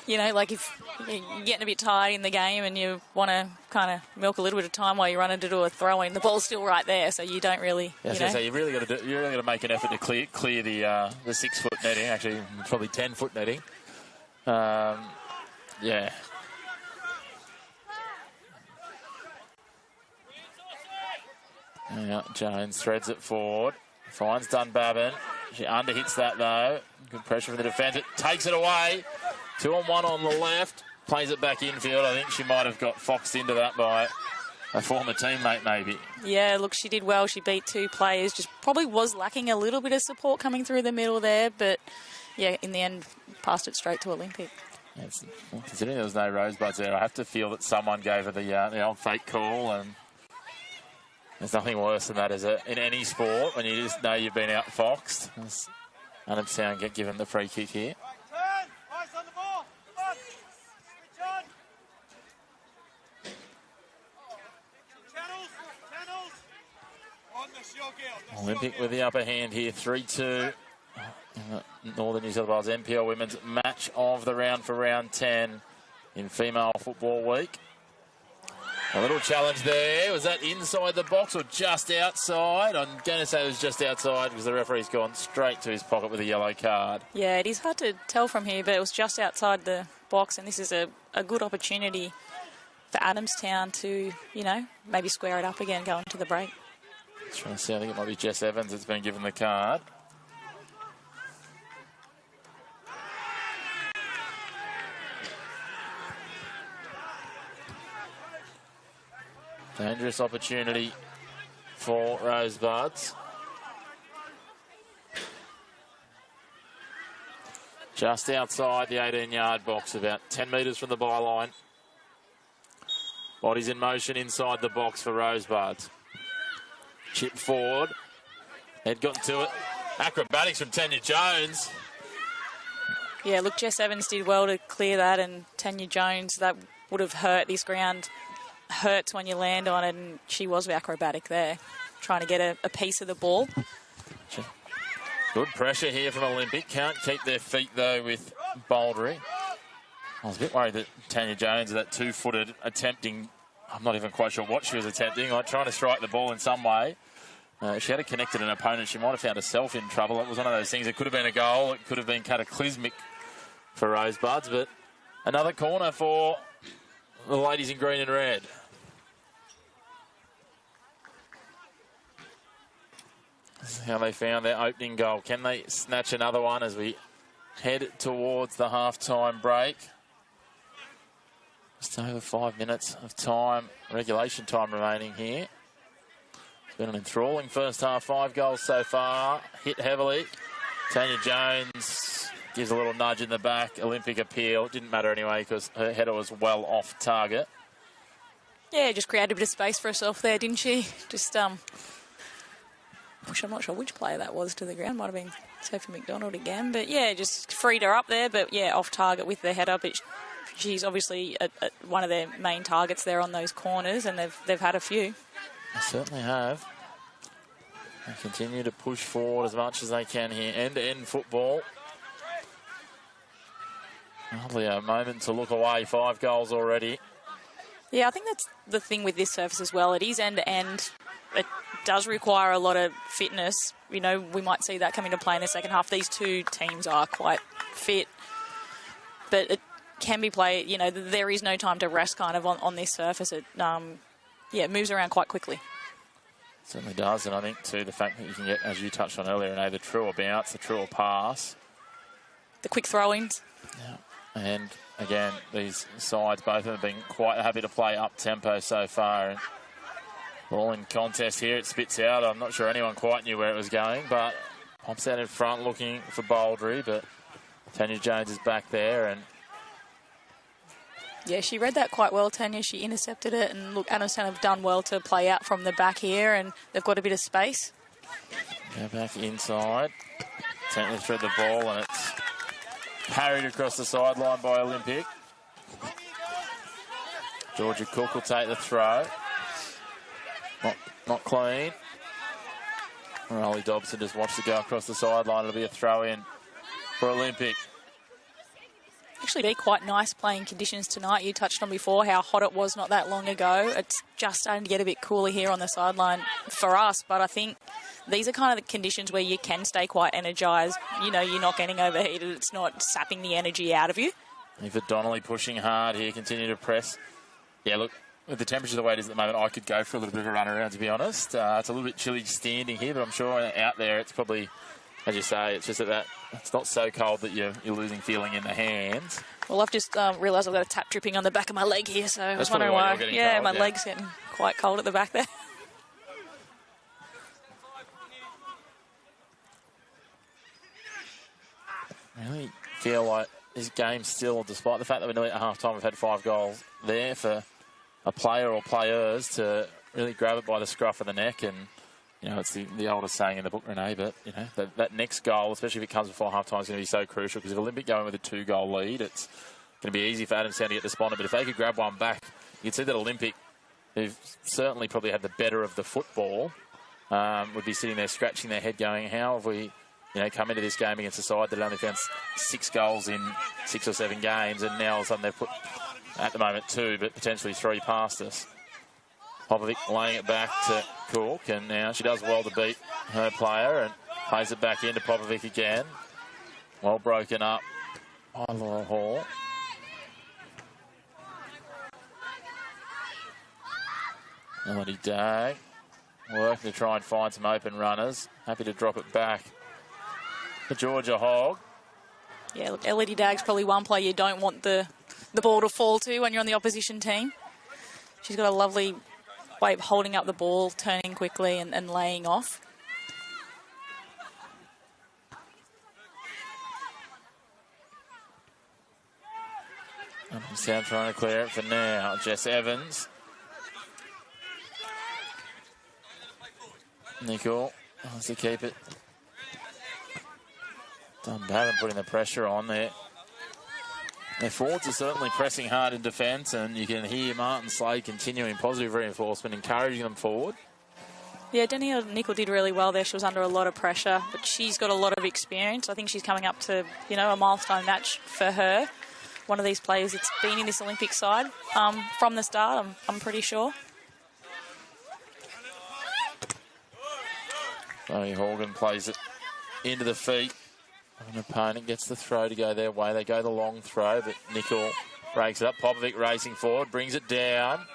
Speaker 5: You know, like if you're getting a bit tired in the game and you want to kind of milk a little bit of time while you're running to do a throw in, the ball's still right there, so you don't really.
Speaker 7: Yes, so you really got to make an effort to clear the 6 foot netting. Actually, probably 10 foot netting. Yeah. Yeah, Jones threads it forward. Finds Dunbabin. She underhits that though. Good pressure from the defence. It takes it away. 2-on-1 on the left. Plays it back infield. I think she might have got foxed into that by a former teammate maybe.
Speaker 5: Yeah, look, she did well. She beat 2 players. Just probably was lacking a little bit of support coming through the middle there. But, yeah, in the end, passed it straight to Olympic.
Speaker 7: Well, considering there was no Rosebuds there, I have to feel that someone gave her the old fake call, and there's nothing worse than that, is it? In any sport, when you just know you've been outfoxed. Adamstown get given the free kick here. Olympic with the upper hand here, 3-2. Northern New South Wales NPL Women's Match of the Round for round 10 in Female Football Week. A little challenge there. Was that inside the box or just outside? I'm going to say it was just outside because the referee's gone straight to his pocket with a yellow card.
Speaker 5: Yeah, it is hard to tell from here, but it was just outside the box, and this is a good opportunity for Adamstown to, you know, maybe square it up again going to the break.
Speaker 7: Trying to see, I think it might be Jess Evans that's been given the card. Dangerous opportunity for Rosebuds. Just outside the 18-yard box, about 10 metres from the byline. Bodies in motion inside the box for Rosebuds. Chip forward. Head got to it. Acrobatics from Tanya Jones.
Speaker 5: Yeah, look, Jess Evans did well to clear that, and Tanya Jones, that would have hurt. This ground hurts when you land on it, and she was acrobatic there, trying to get a piece of the ball.
Speaker 7: Good pressure here from Olympic. Can't keep their feet, though, with Bouldry. I was a bit worried that Tanya Jones, that 2-footed attempting, I'm not even quite sure what she was attempting, like trying to strike the ball in some way. If she had connected an opponent, she might have found herself in trouble. It was one of those things. It could have been a goal. It could have been cataclysmic for Rosebuds, but another corner for the ladies in green and red. This is how they found their opening goal. Can they snatch another one as we head towards the half-time break? Just over 5 minutes of time, regulation time remaining here. It's been an enthralling first half, 5 goals so far, hit heavily. Tanya Jones gives a little nudge in the back, Olympic appeal. It didn't matter anyway because her header was well off target.
Speaker 5: Yeah, just created a bit of space for herself there, didn't she? Just, which I'm not sure which player that was to the ground. Might have been Sophie McDonald again. But, yeah, just freed her up there. But, yeah, off target with the header. But she's obviously one of their main targets there on those corners, and they've had a few.
Speaker 7: They certainly have. They continue to push forward as much as they can here. End-to-end football. Hardly a moment to look away. 5 goals already.
Speaker 5: Yeah, I think that's the thing with this surface as well. It is end-to-end. It does require a lot of fitness. You know, we might see that come into play in the second half. These two teams are quite fit. But it can be played, you know, there is no time to rest kind of on this surface. It, it moves around quite quickly.
Speaker 7: Certainly does, and I think, too, the fact that you can get, as you touched on earlier, the truer bounce, the truer pass.
Speaker 5: The quick throw-ins.
Speaker 7: Yeah. And, again, these sides, both of them have been quite happy to play up-tempo so far. And ball in contest here, it spits out. I'm not sure anyone quite knew where it was going, but pops out in front looking for Bouldry, but Tanya Jones is back there, and
Speaker 5: yeah, she read that quite well, Tanya. She intercepted it, and look, Adamstown have done well to play out from the back here, and they've got a bit of space.
Speaker 7: Go back inside. Tanya thread the ball, and it's parried across the sideline by Olympic. Georgia Cook will take the throw. Not clean. Rolly Dobson just watched it go across the sideline. It'll be a throw in for Olympic.
Speaker 5: actually be quite nice playing conditions tonight. You touched on before how hot it was not that long ago. It's just starting to get a bit cooler here on the sideline for us, but I think these are kind of the conditions where you can stay quite energised. You know, you're not getting overheated. It's not sapping the energy out of you.
Speaker 7: If Donnelly pushing hard here, continue to press. Yeah, look, with the temperature the way it is at the moment, I could go for a little bit of a run around, to be honest. It's a little bit chilly standing here, but I'm sure out there it's probably, as you say, it's just that it's not so cold that you're losing feeling in the hands.
Speaker 5: Well, I've just realised I've got a tap dripping on the back of my leg here, so I was wondering
Speaker 7: why.
Speaker 5: Yeah,
Speaker 7: cold,
Speaker 5: my leg's getting quite cold at the back there.
Speaker 7: Really feel like this game still, despite the fact that we're nearly at half-time, we've had 5 goals there for a player or players to really grab it by the scruff of the neck. And, you know, it's the oldest saying in the book, Renee, but, you know, that next goal, especially if it comes before half-time, is going to be so crucial, because if Olympic go in with a 2-goal lead, it's going to be easy for Adamstown to get despondent. But if they could grab one back, you can see that Olympic, who've certainly probably had the better of the football, would be sitting there scratching their head going, how have we, you know, come into this game against a side that only found 6 goals in 6 or 7 games, and now all of a sudden they've put, at the moment, 2, but potentially 3 past us. Popovic laying it back to Cook, and now she does well to beat her player and plays it back into Popovic again. Well broken up by Laura Hall. Melody Dag working to try and find some open runners. Happy to drop it back to Georgia Hogg.
Speaker 5: Yeah, look, Elodie Dag's probably one player you don't want the ball to fall to when you're on the opposition team. She's got a lovely way of holding up the ball, turning quickly and laying off.
Speaker 7: Adamstown trying to clear it for now. Jess Evans. Nickel wants to keep it. Dunbarton putting the pressure on there. Their forwards are certainly pressing hard in defence, and you can hear Martin Slade continuing positive reinforcement, encouraging them forward.
Speaker 5: Yeah, Danielle Nickel did really well there. She was under a lot of pressure, but she's got a lot of experience. I think she's coming up to, you know, a milestone match for her. One of these players that's been in this Olympic side from the start, I'm pretty sure.
Speaker 7: Chloe Horgan plays it into the feet. An opponent gets the throw to go their way. They go the long throw, but Nickel breaks it up. Popovic racing forward, brings it down.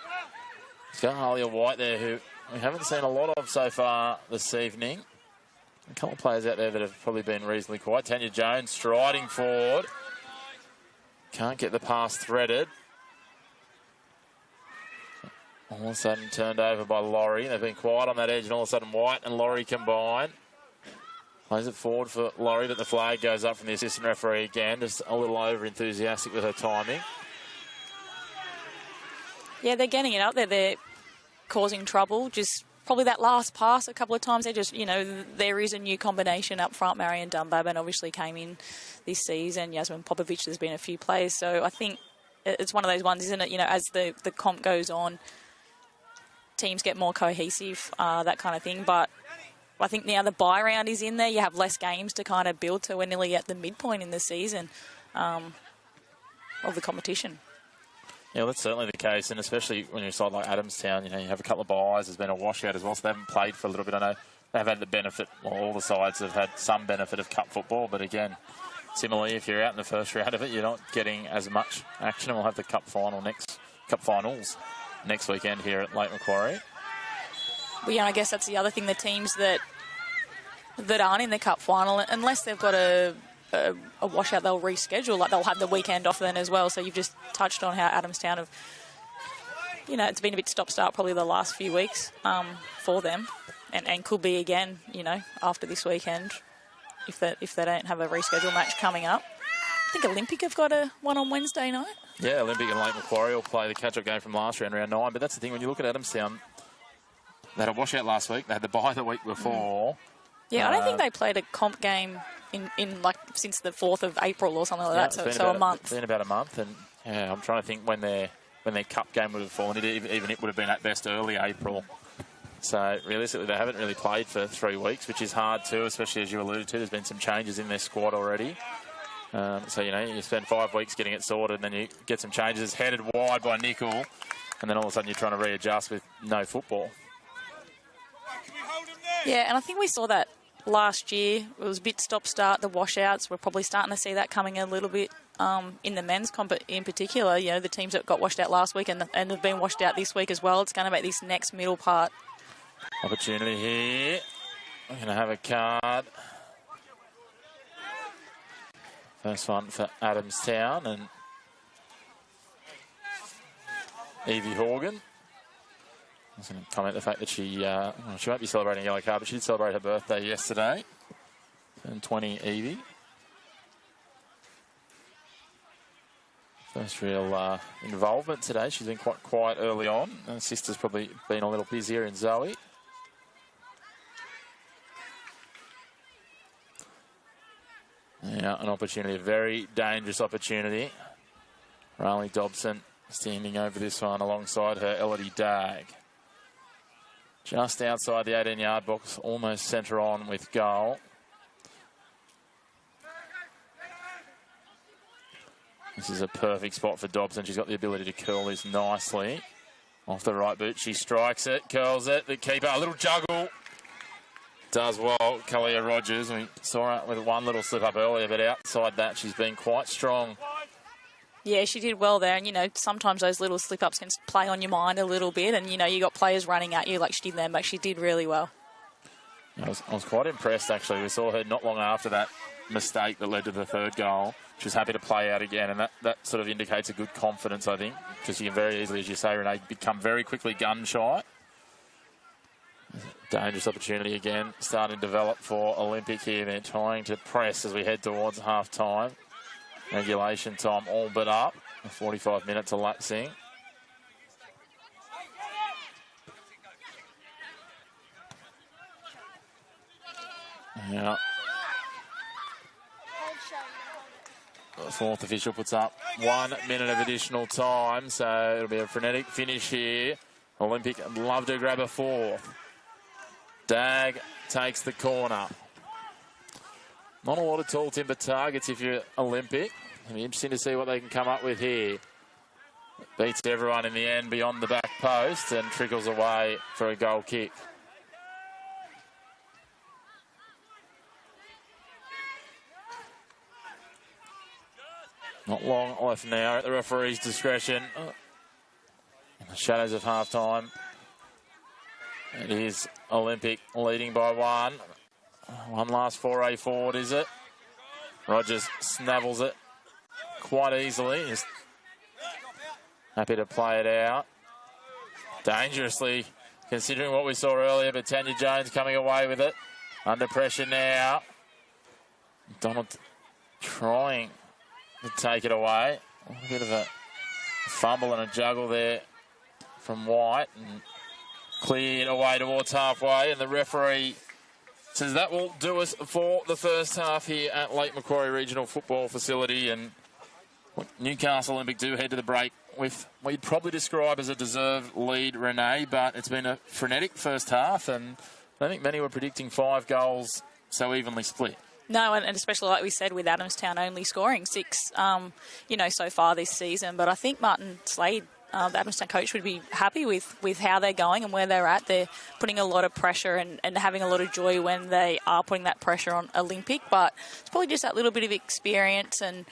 Speaker 7: It's got Halia White there, who we haven't seen a lot of so far this evening. A couple of players out there that have probably been reasonably quiet. Tanya Jones striding forward. Can't get the pass threaded. All of a sudden turned over by Laurie. They've been quiet on that edge, and all of a sudden White and Laurie combine. Plays it forward for Laurie, but the flag goes up from the assistant referee again. Just a little over-enthusiastic with her timing.
Speaker 5: Yeah, they're getting it up there. They're causing trouble. Just probably that last pass a couple of times. They just, you know, there is a new combination up front. Marion Dunbarton obviously came in this season. Yasmin Popovic, there's been a few players. So I think it's one of those ones, isn't it? You know, as the comp goes on, teams get more cohesive, that kind of thing. But I think now the bye round is in there. You have less games to kind of build to. We're nearly at the midpoint in the season of the competition.
Speaker 7: Yeah, that's certainly the case, and especially when you're a side like Adamstown, you know, you have a couple of byes. There's been a washout as well, so they haven't played for a little bit. I know they've had the benefit, well, all the sides have had some benefit of cup football, but again, similarly, if you're out in the first round of it, you're not getting as much action. We'll have the cup finals next weekend here at Lake Macquarie.
Speaker 5: Well, yeah, I guess that's the other thing. The teams that aren't in the cup final, unless they've got a washout, they'll reschedule. Like, they'll have the weekend off then as well. So you've just touched on how Adamstown have, you know, it's been a bit stop-start probably the last few weeks for them, and could be again, you know, after this weekend if they don't have a rescheduled match coming up. I think Olympic have got one on Wednesday night. Yeah,
Speaker 7: Olympic and Lake Macquarie will play the catch-up game from last round 9. But that's the thing, when you look at Adamstown, they had a washout last week. They had the bye the week before.
Speaker 5: Yeah, I don't think they played a comp game in like since the 4th of April or something like that. So a month.
Speaker 7: It's been about a month, and yeah, I'm trying to think when their cup game would have fallen. Even it would have been at best early April. So realistically, they haven't really played for 3 weeks, which is hard too, especially as you alluded to. There's been some changes in their squad already. So, you know, you spend 5 weeks getting it sorted, and then you get some changes, headed wide by Nickel, and then all of a sudden you're trying to readjust with no football.
Speaker 5: Yeah, and I think we saw that last year. It was a bit stop-start, the washouts. We're probably starting to see that coming a little bit in the men's comp in particular. You know, the teams that got washed out last week and have been washed out this week as well. It's going to make this next middle part.
Speaker 7: Opportunity here. We're going to have a card. First one for Adamstown and Evie Horgan. I was going to comment the fact that she won't be celebrating a yellow card, but she did celebrate her birthday yesterday. And 20, Evie. First real involvement today. She's been quite quiet early on. Her sister's probably been a little busier in Zoe. Yeah, an opportunity, a very dangerous opportunity. Riley Dobson standing over this one alongside her Elodie Dagg. Just outside the 18-yard box, almost centre on with goal. This is a perfect spot for Dobson. She's got the ability to curl this nicely. Off the right boot, she strikes it, curls it. The keeper, a little juggle. Does well, Kalia Rogers. We saw her with one little slip up earlier, but outside that, she's been quite strong.
Speaker 5: Yeah, she did well there. And, you know, sometimes those little slip-ups can play on your mind a little bit. And, you know, you got players running at you like she did then, but she did really well.
Speaker 7: I was quite impressed, actually. We saw her not long after that mistake that led to the third goal. She was happy to play out again, and that sort of indicates a good confidence, I think, because you can very easily, as you say, Renee, become very quickly gun-shy. Dangerous opportunity again, starting to develop for Olympic here. They're trying to press as we head towards half-time. Regulation time all but up. 45 minutes elapsing. Yeah. The fourth official puts up 1 minute of additional time, so it'll be a frenetic finish here. Olympic would love to grab a fourth. Dagg takes the corner. Not a lot of tall timber targets if you're Olympic. It'll be interesting to see what they can come up with here. Beats everyone in the end beyond the back post and trickles away for a goal kick. Not long left now at the referee's discretion. In the shadows of half-time. It is Olympic leading by 1. One last foray forward, is it? Rogers snavels it quite easily. Just happy to play it out. Dangerously, considering what we saw earlier, but Tanya Jones coming away with it. Under pressure now. Donald trying to take it away. A bit of a fumble and a juggle there from White. And cleared away towards halfway, and the referee says that will do us for the first half here at Lake Macquarie Regional Football Facility. And Newcastle Olympic do head to the break with what you'd probably describe as a deserved lead, Renee, but it's been a frenetic first half, and I don't think many were predicting 5 goals so evenly split.
Speaker 5: No, and especially like we said with Adamstown only scoring 6, you know, so far this season. But I think Martin Slade, the Adamstown coach, would be happy with how they're going and where they're at. They're putting a lot of pressure and having a lot of joy when they are putting that pressure on Olympic. But it's probably just that little bit of experience and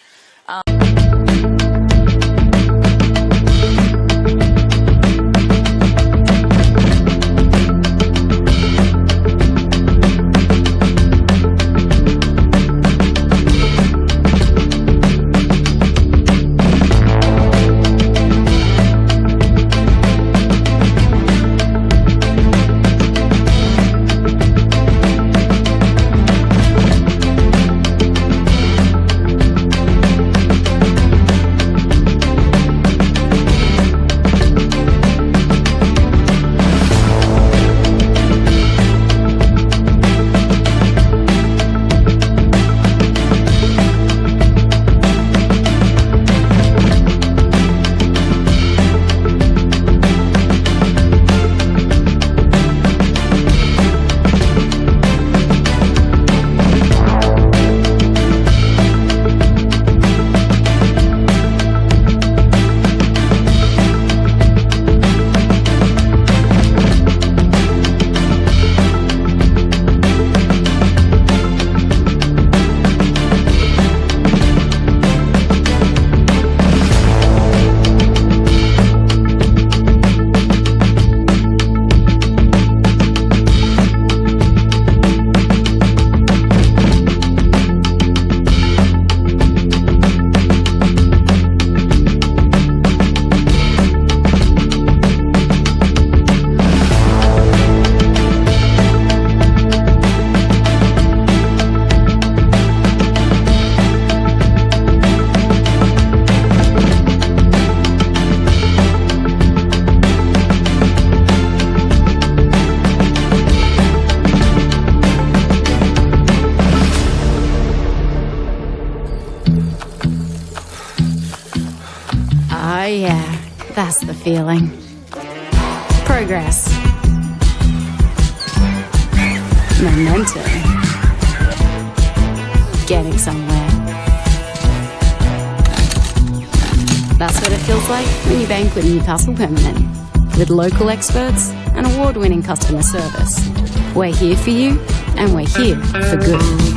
Speaker 8: Oh yeah, that's the feeling. Progress. Momentum. Getting somewhere. That's what it feels like when you bank with Newcastle Permanent. With local experts and award-winning customer service. We're here for you, and we're here for good.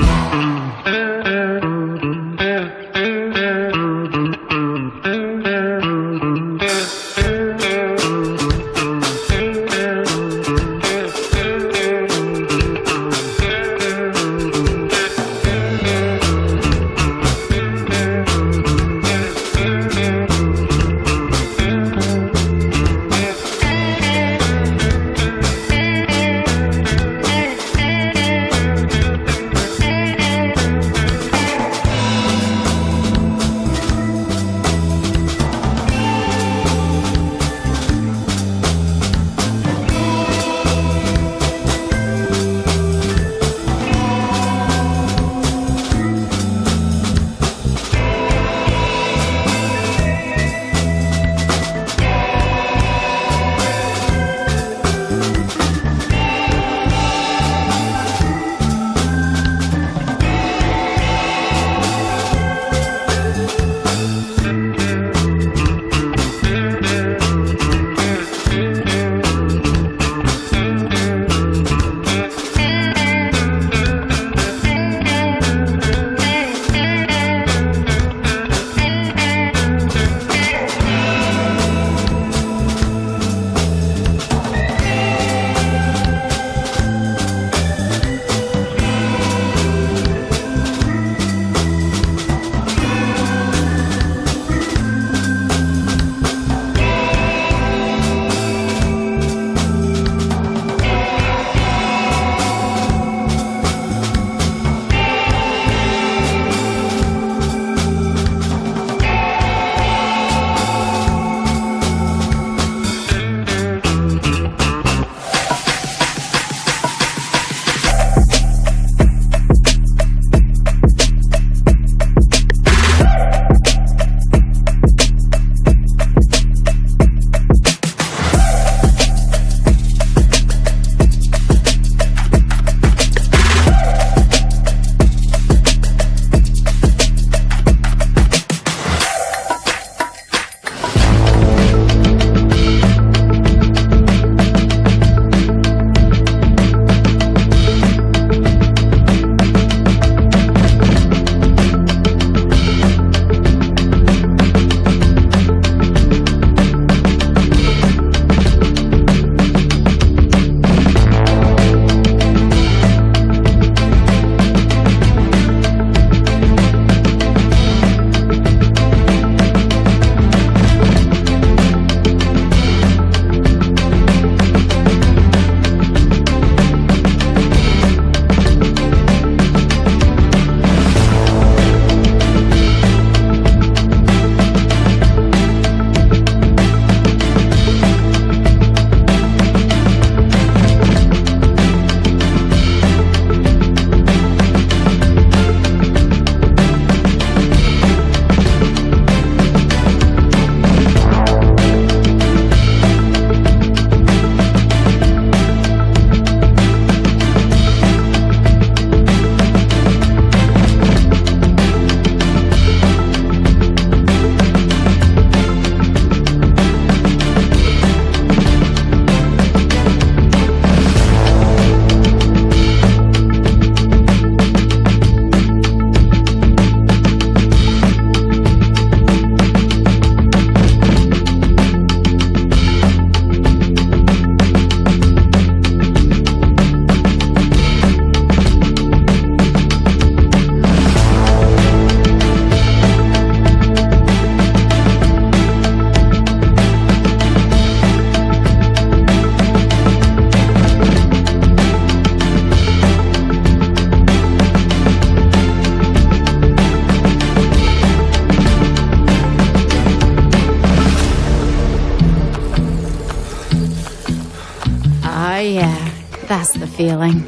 Speaker 8: yeah, that's the feeling.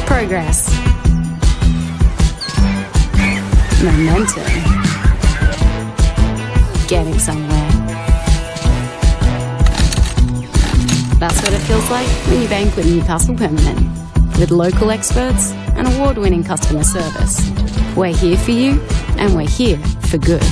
Speaker 8: Progress. Momentum. getting somewhere. That's what it feels like when you bank with Newcastle Permanent. With local experts and award-winning customer service. We're here for you, and we're here for good.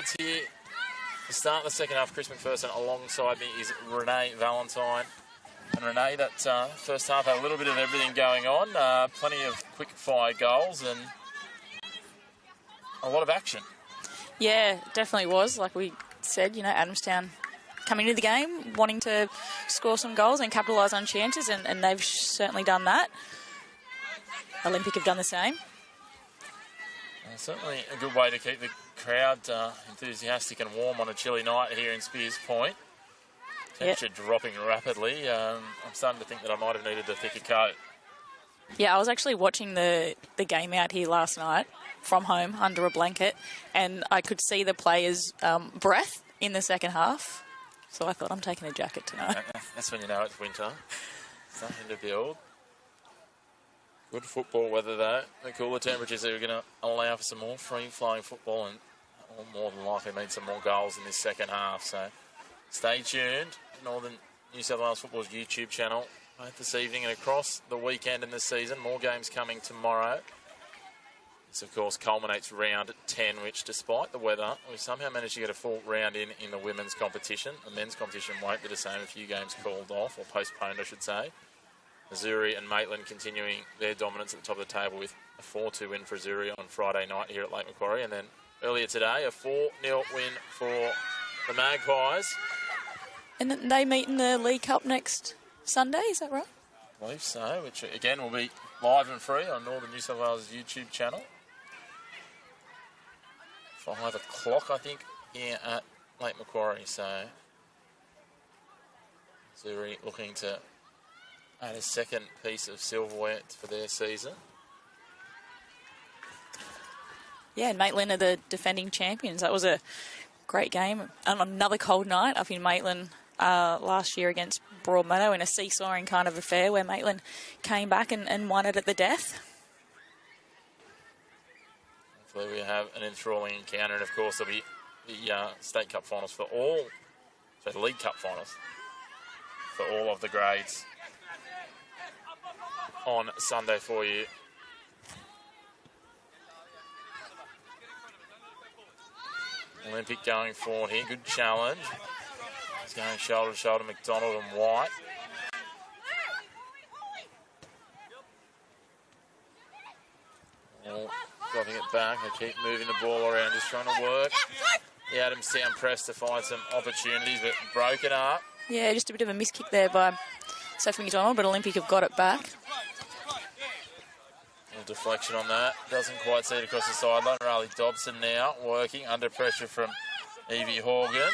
Speaker 7: forwards here. To start the second half, Chris McPherson alongside me is Renee Valentine. And Renee, that first half had a little bit of everything going on. Plenty of quick-fire goals and a lot of action.
Speaker 5: Yeah, definitely was. Like we said, Adamstown coming into the game, wanting to score some goals and capitalise on chances, and they've certainly done that. Olympic have done the same.
Speaker 7: Certainly a good way to keep the crowd enthusiastic and warm on a chilly night here in Spears Point. Temperature dropping rapidly. I'm starting to think that I might have needed a thicker coat.
Speaker 5: Yeah, I was actually watching the game out here last night from home under a blanket, and I could see the players' breath in the second half. So I thought, I'm taking a jacket tonight.
Speaker 7: That's when you know it's winter. Something to build. Good football weather though. The cooler temperatures are going to allow for some more free-flowing football and more than likely mean some more goals in this second half. So stay tuned. Northern New South Wales Football's YouTube channel both this evening and across the weekend in this season. More games coming tomorrow. This, of course, culminates round 10, which, despite the weather, we somehow managed to get a full round in the women's competition. The men's competition won't be the same. A few games called off, or postponed, I should say. Missouri and Maitland continuing their dominance at the top of the table with a 4-2 win for Missouri on Friday night here at Lake Macquarie. And then earlier today, a 4-0 win for the Magpies.
Speaker 5: And they meet in the League Cup next Sunday, is that right?
Speaker 7: I believe so, which again will be live and free on Northern New South Wales' YouTube channel. 5 o'clock, I think, here at Lake Macquarie. So Missouri looking to add a second piece of silverware for their season.
Speaker 5: Yeah, and Maitland are the defending champions. That was a great game. And another cold night up in Maitland last year against Broadmeadow in a seesawing kind of affair where Maitland came back and won it at the death.
Speaker 7: Hopefully we have an enthralling encounter, and of course there'll be the State Cup finals for all, so the League Cup finals for all of the grades on Sunday for you. Olympic going forward here, good challenge. He's going shoulder to shoulder, McDonald and White. Dropping it back, they keep moving the ball around, just trying to work the Adamstown press to find some opportunities, but broken up.
Speaker 5: Yeah, just a bit of a miskick there by Sophie McDonald, but Olympic have got it back.
Speaker 7: A little deflection on that, doesn't quite see it across the sideline. Riley Dobson now working under pressure from Evie Horgan.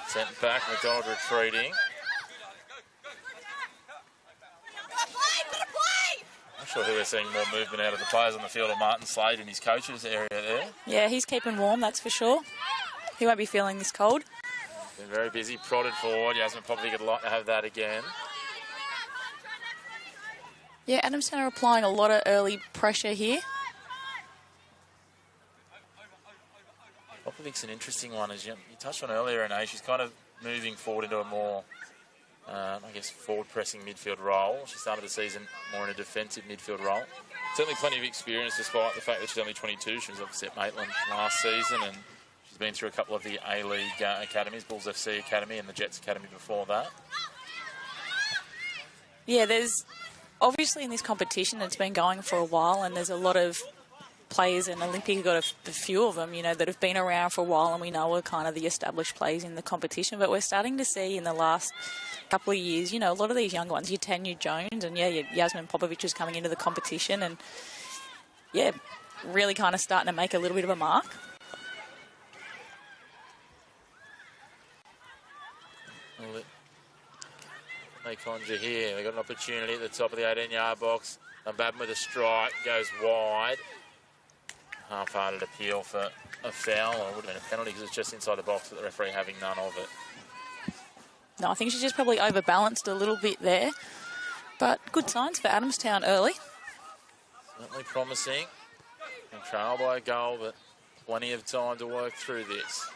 Speaker 7: Sent back, McDonald retreating. Not sure who we're seeing more movement out of the players on the field, or Martin Slade in his coach's area there.
Speaker 5: Yeah, he's keeping warm, that's for sure. He won't be feeling this cold.
Speaker 7: Been very busy, prodded forward. Yasmin probably would like to have that again.
Speaker 5: Yeah, Adamstown are applying a lot of early pressure here.
Speaker 7: Popovic's an interesting one, as you touched on earlier, Renee. She's kind of moving forward into a more, forward-pressing midfield role. She started the season more in a defensive midfield role. Certainly plenty of experience, despite the fact that she's only 22. She was obviously at Maitland last season, and she's been through a couple of the A-League academies, Bulls FC Academy and the Jets Academy before that.
Speaker 5: Yeah, there's obviously in this competition it's been going for a while, and there's a lot of players, and Olympic have got a few of them, that have been around for a while, and we know are kind of the established players in the competition. But we're starting to see in the last couple of years, a lot of these young ones, your Tanya Jones and your Yasmin Popovic is coming into the competition, and really kind of starting to make a little bit of a mark.
Speaker 7: Well, they conjure here. They've got an opportunity at the top of the 18-yard box. Babin with a strike, goes wide. Half-hearted appeal for a foul, or it would have been a penalty because it's just inside the box, but the referee having none of it.
Speaker 5: No, I think she's just probably overbalanced a little bit there. But good signs for Adamstown early.
Speaker 7: Certainly promising. And trail by a goal, but plenty of time to work through this.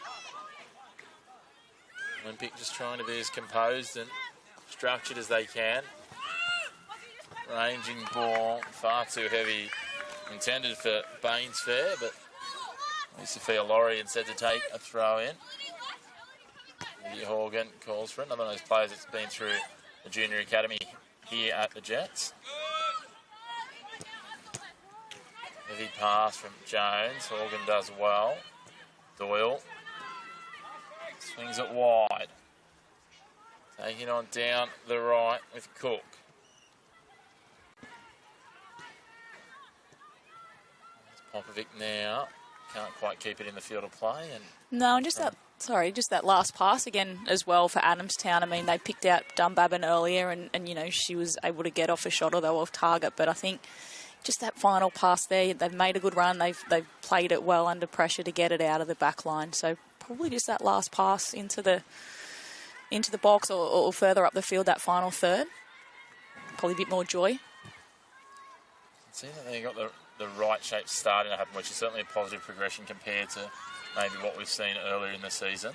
Speaker 7: Olympic just trying to be as composed and structured as they can. Ranging ball, far too heavy. Intended for Baines Fair, but Sophia Laurie instead to take a throw in. Lydia Horgan calls for it. Another one of those players that's been through the junior academy here at the Jets. Heavy pass from Jones. Horgan does well. Doyle swings it wide. Taking on down the right with Cook. Popovic now. Can't quite keep it in the field of play. And
Speaker 5: No, and just that last pass again as well for Adamstown. I mean, they picked out Dunbabin earlier and you know, she was able to get off a shot, although off target. But I think just that final pass there, they've made a good run. They've played it well under pressure to get it out of the back line. So probably just that last pass into the box or further up the field, that final third. Probably a bit more joy.
Speaker 7: See that they got the right shape starting to happen, which is certainly a positive progression compared to maybe what we've seen earlier in the season.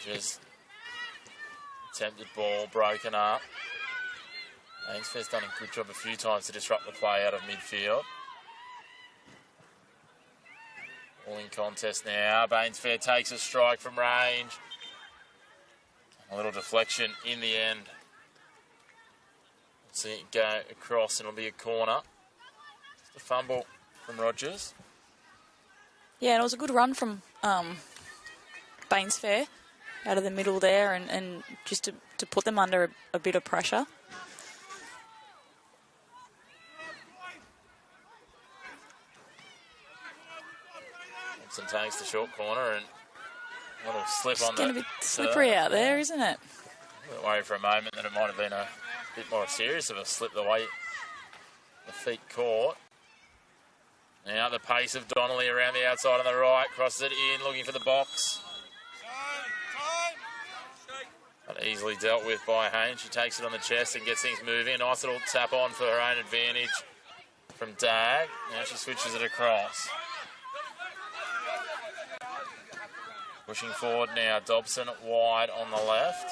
Speaker 7: Just attempted ball broken up. Ainsfair's done a good job a few times to disrupt the play out of midfield. All in contest now. Bainsfair takes a strike from range. A little deflection in the end. See it go across and it'll be a corner. Just a fumble from Rogers.
Speaker 5: Yeah, and it was a good run from Bainsfair out of the middle there and just to put them under a bit of pressure.
Speaker 7: Thompson takes the short corner and a little slip on
Speaker 5: It's going to be slippery out there, isn't it?
Speaker 7: I worry for a moment that it might have been a bit more serious of a slip the way the feet caught. Now the pace of Donnelly around the outside on the right, crosses it in, looking for the box. But easily dealt with by Haynes. She takes it on the chest and gets things moving. A nice little tap on for her own advantage from Dag. Now she switches it across. Pushing forward now, Dobson wide on the left.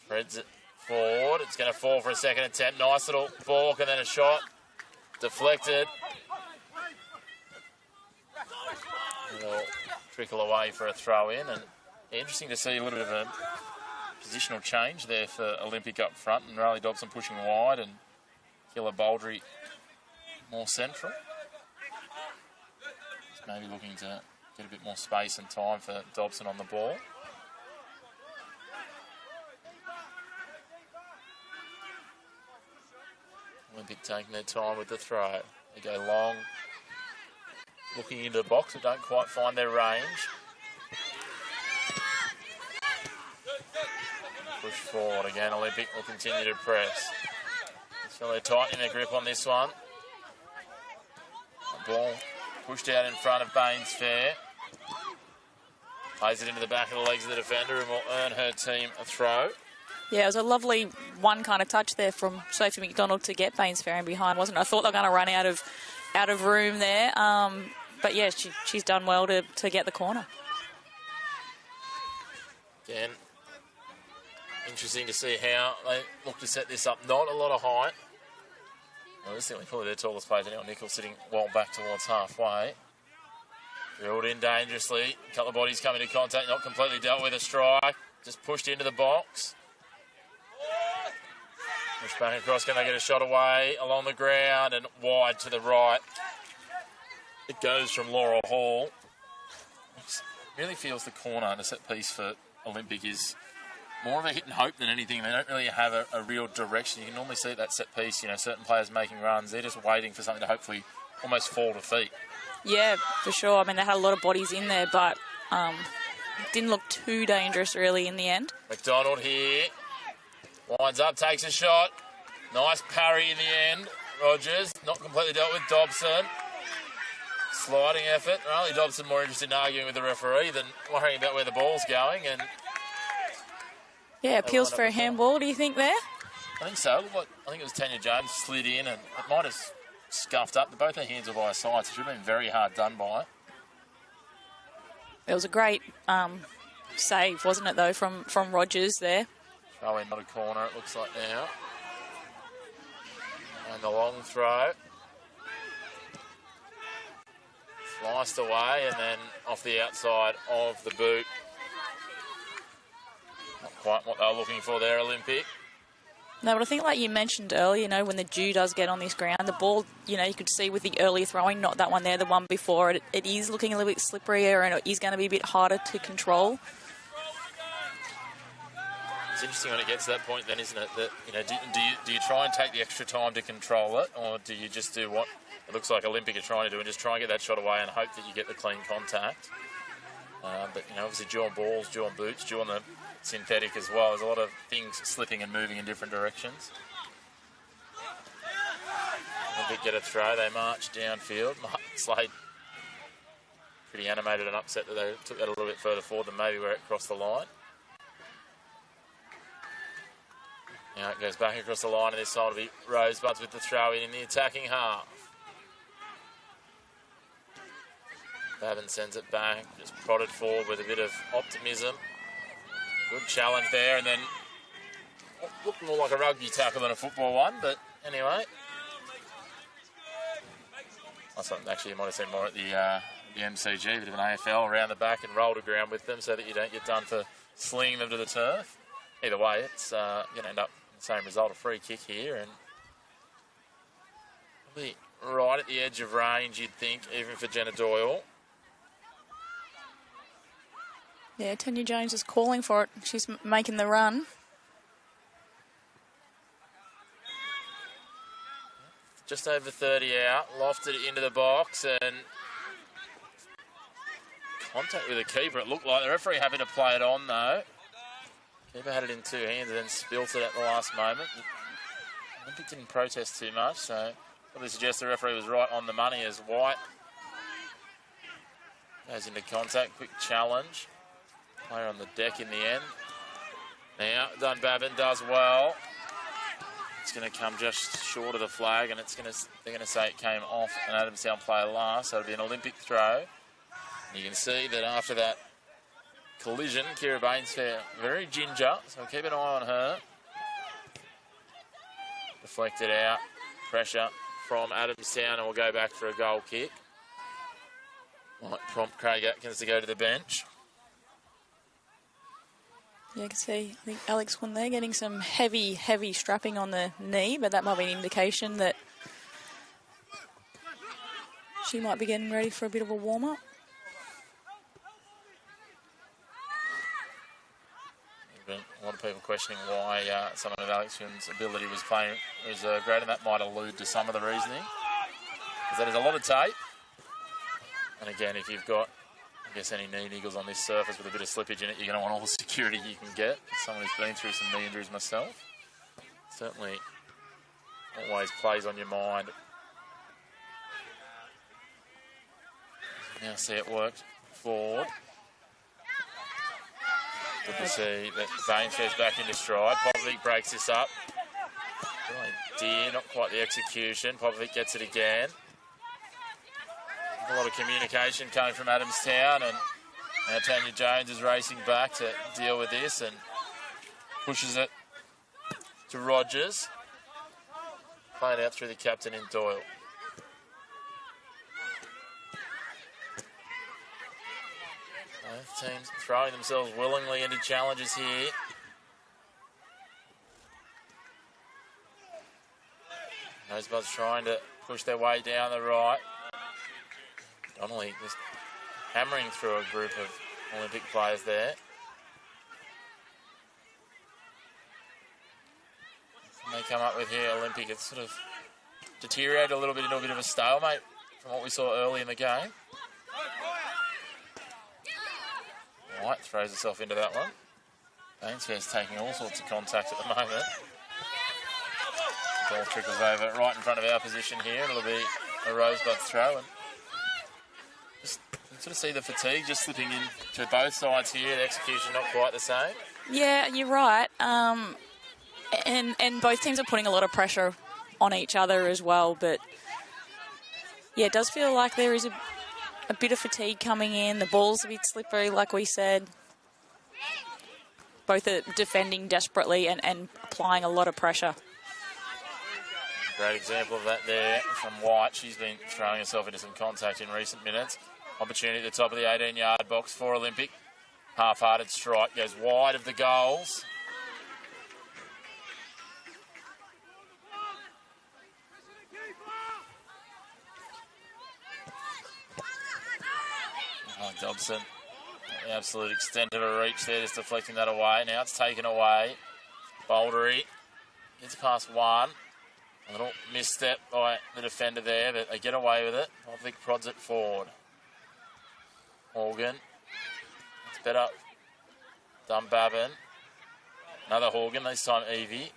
Speaker 7: Threads it forward. It's going to fall for a second attempt. Nice little balk and then a shot. Deflected. It'll trickle away for a throw in. And interesting to see a little bit of a positional change there for Olympic up front. And Riley Dobson pushing wide and Killer Baldry more central. Just maybe looking to get a bit more space and time for Dobson on the ball. Olympic taking their time with the throw. They go long, looking into the box, but don't quite find their range. Push forward again. Olympic will continue to press. So they're tightening their grip on this one. The ball pushed out in front of Bainsfair. Plays it into the back of the legs of the defender and will earn her team a throw.
Speaker 5: Yeah, it was a lovely one kind of touch there from Sophie McDonald to get Bainsfair in behind, wasn't it? I thought they were going to run out of room there. But yeah, she's done well to get the corner.
Speaker 7: Again, interesting to see how they look to set this up. Not a lot of height. Well, this is probably their tallest player now. Nichols sitting well back towards halfway. Drilled in dangerously. A couple of bodies coming into contact, not completely dealt with a strike. Just pushed into the box. Push back across, can they get a shot away along the ground and wide to the right. It goes from Laura Hall. It really feels the corner and the set piece for Olympic is more of a hit and hope than anything. They don't really have a real direction. You can normally see that set piece, you know, certain players making runs. They're just waiting for something to hopefully almost fall to feet.
Speaker 5: Yeah, for sure. I mean, they had a lot of bodies in there, but didn't look too dangerous really in the end.
Speaker 7: McDonald here. Winds up, takes a shot. Nice parry in the end. Rogers, not completely dealt with Dobson. Sliding effort. Riley Dobson more interested in arguing with the referee than worrying about where the ball's going. And
Speaker 5: yeah, appeals for a handball, do you think there?
Speaker 7: I think so. I think it was Tanya Jones slid in and it might have scuffed up. Both her hands were by her side, so it should have been very hard done by.
Speaker 5: It was a great save, wasn't it, though, from Rogers there?
Speaker 7: Throw in, not a corner, it looks like now. And the long throw. sliced away and then off the outside of the boot. Not quite what they were looking for there, Olympic.
Speaker 5: No, but I think like you mentioned earlier, you know, when the dew does get on this ground, the ball, you know, you could see with the earlier throwing, not that one there, the one before, it is looking a little bit slipperier and it is going to be a bit harder to control.
Speaker 7: It's interesting when it gets to that point then, isn't it? That, you know, do you try and take the extra time to control it, or do you just do what it looks like Olympic are trying to do and just try and get that shot away and hope that you get the clean contact? But, you know, obviously due on balls, due on boots, due on the synthetic as well. There's a lot of things slipping and moving in different directions. Olympic get a throw, they march downfield. Mark Slade pretty animated and upset that they took that a little bit further forward than maybe where it crossed the line. Now it goes back across the line, and this time it'll be Rosebuds with the throw in the attacking half. Babin sends it back, just prodded forward with a bit of optimism. Good challenge there, and then looked more like a rugby tackle than a football one, but anyway. I thought actually you might have seen more at the MCG, a bit of an AFL around the back and rolled around with them so that you don't get done for slinging them to the turf. Either way, it's going to end up the same result, a free kick here, and probably right at the edge of range, you'd think, even for Jenna Doyle.
Speaker 5: Yeah, Tanya Jones is calling for it. She's making the run.
Speaker 7: Just over 30 out, lofted it into the box, and contact with the keeper, it looked like. The referee happy to play it on, though. Keeper had it in two hands and then spilt it at the last moment. Olympic didn't protest too much, so probably suggests the referee was right on the money as White goes into contact. Quick challenge. Player on the deck in the end. Now, Dunbabin does well. It's going to come just short of the flag, and they're going to say it came off an Adamstown player last, so it'll be an Olympic throw. And you can see that after that collision, Kira Bainsfair very ginger, so we'll keep an eye on her. Deflected out, pressure from Adamstown, and we'll go back for a goal kick. Might prompt Craig Atkins to go to the bench.
Speaker 5: Yeah, you can see, I think Alex Quinn there getting some heavy strapping on the knee, but that might be an indication that she might be getting ready for a bit of a warm-up.
Speaker 7: A lot of people questioning why some of Alex Quinn's ability was great, and that might allude to some of the reasoning. Because that is a lot of tape. And again, if you've got, I guess, any knee niggles on this surface with a bit of slippage in it, you're going to want all the security you can get. As someone who's been through some knee injuries myself, certainly always plays on your mind. Now see it worked forward. Good to see that Bainsfair's back into stride. Popovic breaks this up. Good idea, not quite the execution. Popovic gets it again. A lot of communication coming from Adamstown, and now Tanya Jones is racing back to deal with this and pushes it to Rogers. Played out through the captain in Doyle. Both teams throwing themselves willingly into challenges here. Rosebuds trying to push their way down the right. Donnelly just hammering through a group of Olympic players there. And they come up with here, Olympic, it's sort of deteriorated a little bit into a bit of a stalemate from what we saw early in the game. White throws herself into that one. Bainsfair's taking all sorts of contact at the moment. The ball trickles over right in front of our position here, and it'll be a Rosebud throw. And just sort of see the fatigue just slipping in to both sides here. The execution not quite the same.
Speaker 5: Yeah, you're right. And both teams are putting a lot of pressure on each other as well. But yeah, it does feel like there is a bit of fatigue coming in. The ball's a bit slippery, like we said. Both are defending desperately and applying a lot of pressure.
Speaker 7: Great example of that there from White. She's been throwing herself into some contact in recent minutes. Opportunity at the top of the 18-yard box for Olympic. Half-hearted strike goes wide of the goals. Oh, Dobson, the absolute extent of a reach there, just deflecting that away. Now it's taken away. Bouldery gets past one. A little misstep by the defender there, but they get away with it. Vic prods it forward. Horgan. It's better. Dunbarton. Another Horgan, this time Evie.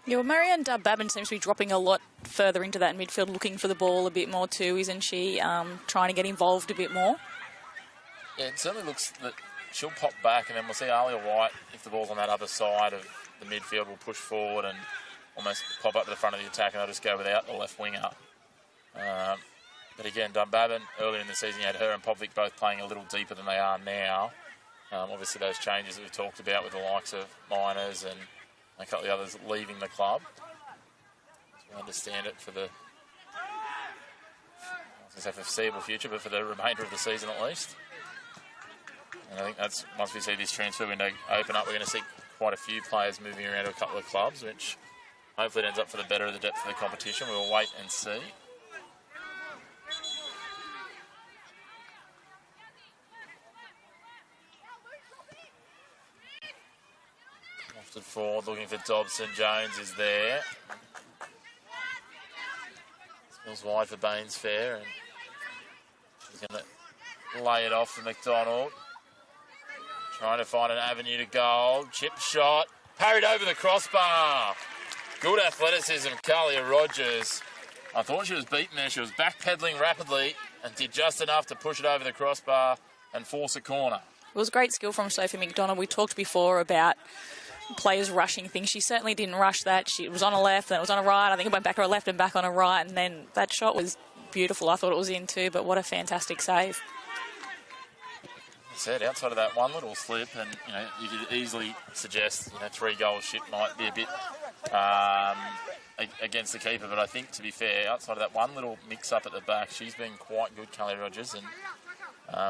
Speaker 5: Yeah, well, Marianne Dunbarton seems to be dropping a lot further into that midfield, looking for the ball a bit more too, isn't she? Trying to get involved a bit more.
Speaker 7: Yeah, it certainly looks that she'll pop back, and then we'll see Alia White, if the ball's on that other side of the midfield, will push forward and almost pop up to the front of the attack, and they'll just go without the left winger. But again, Dunbarton, earlier in the season, you had her and Popvik both playing a little deeper than they are now. Obviously, those changes that we've talked about with the likes of Miners and a couple of the others leaving the club. So we understand it for the, I was going to say for the foreseeable future, but for the remainder of the season at least. And I think that's, once we see this transfer window open up, we're going to see quite a few players moving around to a couple of clubs, which hopefully it ends up for the better of the depth of the competition. We'll wait and see. Lofted forward, looking for Dobson. Jones is there. Spills wide for Baines Fair, and she's going to lay it off for McDonald. Trying to find an avenue to goal. Chip shot. Parried over the crossbar. Good athleticism, Kalia Rogers. I thought she was beaten there. She was backpedaling rapidly and did just enough to push it over the crossbar and force a corner.
Speaker 5: It was great skill from Sophie McDonald. We talked before about players rushing things. She certainly didn't rush that. She was on a left, then it was on a right. I think it went back to a left and back on a right, and then that shot was beautiful. I thought it was in too, but what a fantastic save.
Speaker 7: Said outside of that one little slip, and you could easily suggest 3-goal ship might be a bit against the keeper, but I think, to be fair, outside of that one little mix-up at the back, she's been quite good, Kelly Rogers, and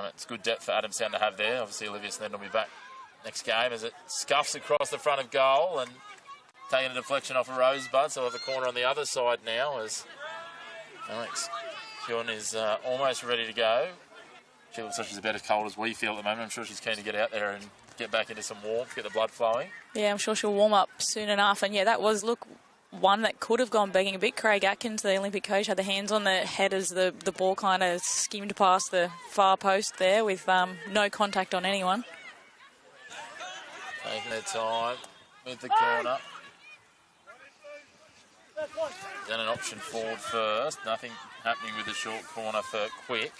Speaker 7: it's good depth for Adamstown to have there. Obviously, Olivia Snedden will be back next game as it scuffs across the front of goal and taking a deflection off a Rosebud, so we'll have a corner on the other side now as Alex Kuhn is almost ready to go. She looks like she's about as cold as we feel at the moment. I'm sure she's keen to get out there and get back into some warmth, get the blood flowing. Yeah,
Speaker 5: I'm sure she'll warm up soon enough. And yeah, that was, one that could have gone begging a bit. Craig Atkins, the Olympic coach, had the hands on the head as the ball kind of skimmed past the far post there with no contact on anyone.
Speaker 7: Taking their time with the corner. Then an option forward first. Nothing happening with the short corner for Quick.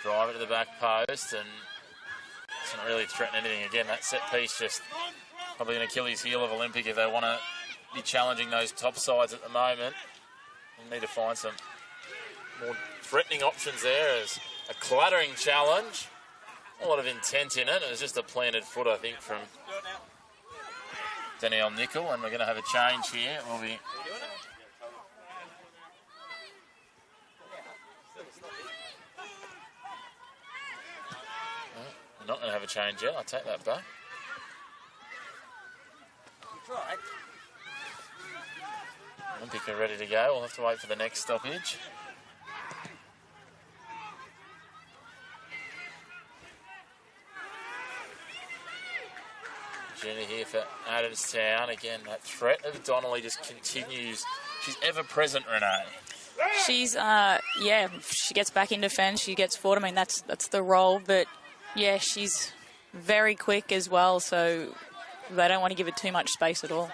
Speaker 7: Drive it to the back post, and it's not really threatening anything. Again, that set piece just probably an Achilles heel of Olympic if they want to be challenging those top sides at the moment. They need to find some more threatening options there as a clattering challenge. A lot of intent in it. It was just a planted foot, I think, from Danielle Nicol, and we're going to have a change here. We'll be not going to have a change yet. I'll take that back. Olympic are ready to go. We'll have to wait for the next stoppage. Jenny here for Adamstown. Again, that threat of Donnelly just continues. She's ever present, Renee.
Speaker 5: She's, she gets back in defence. She gets forward. I mean, that's the role, but yeah, she's very quick as well, so they don't want to give it too much space at all.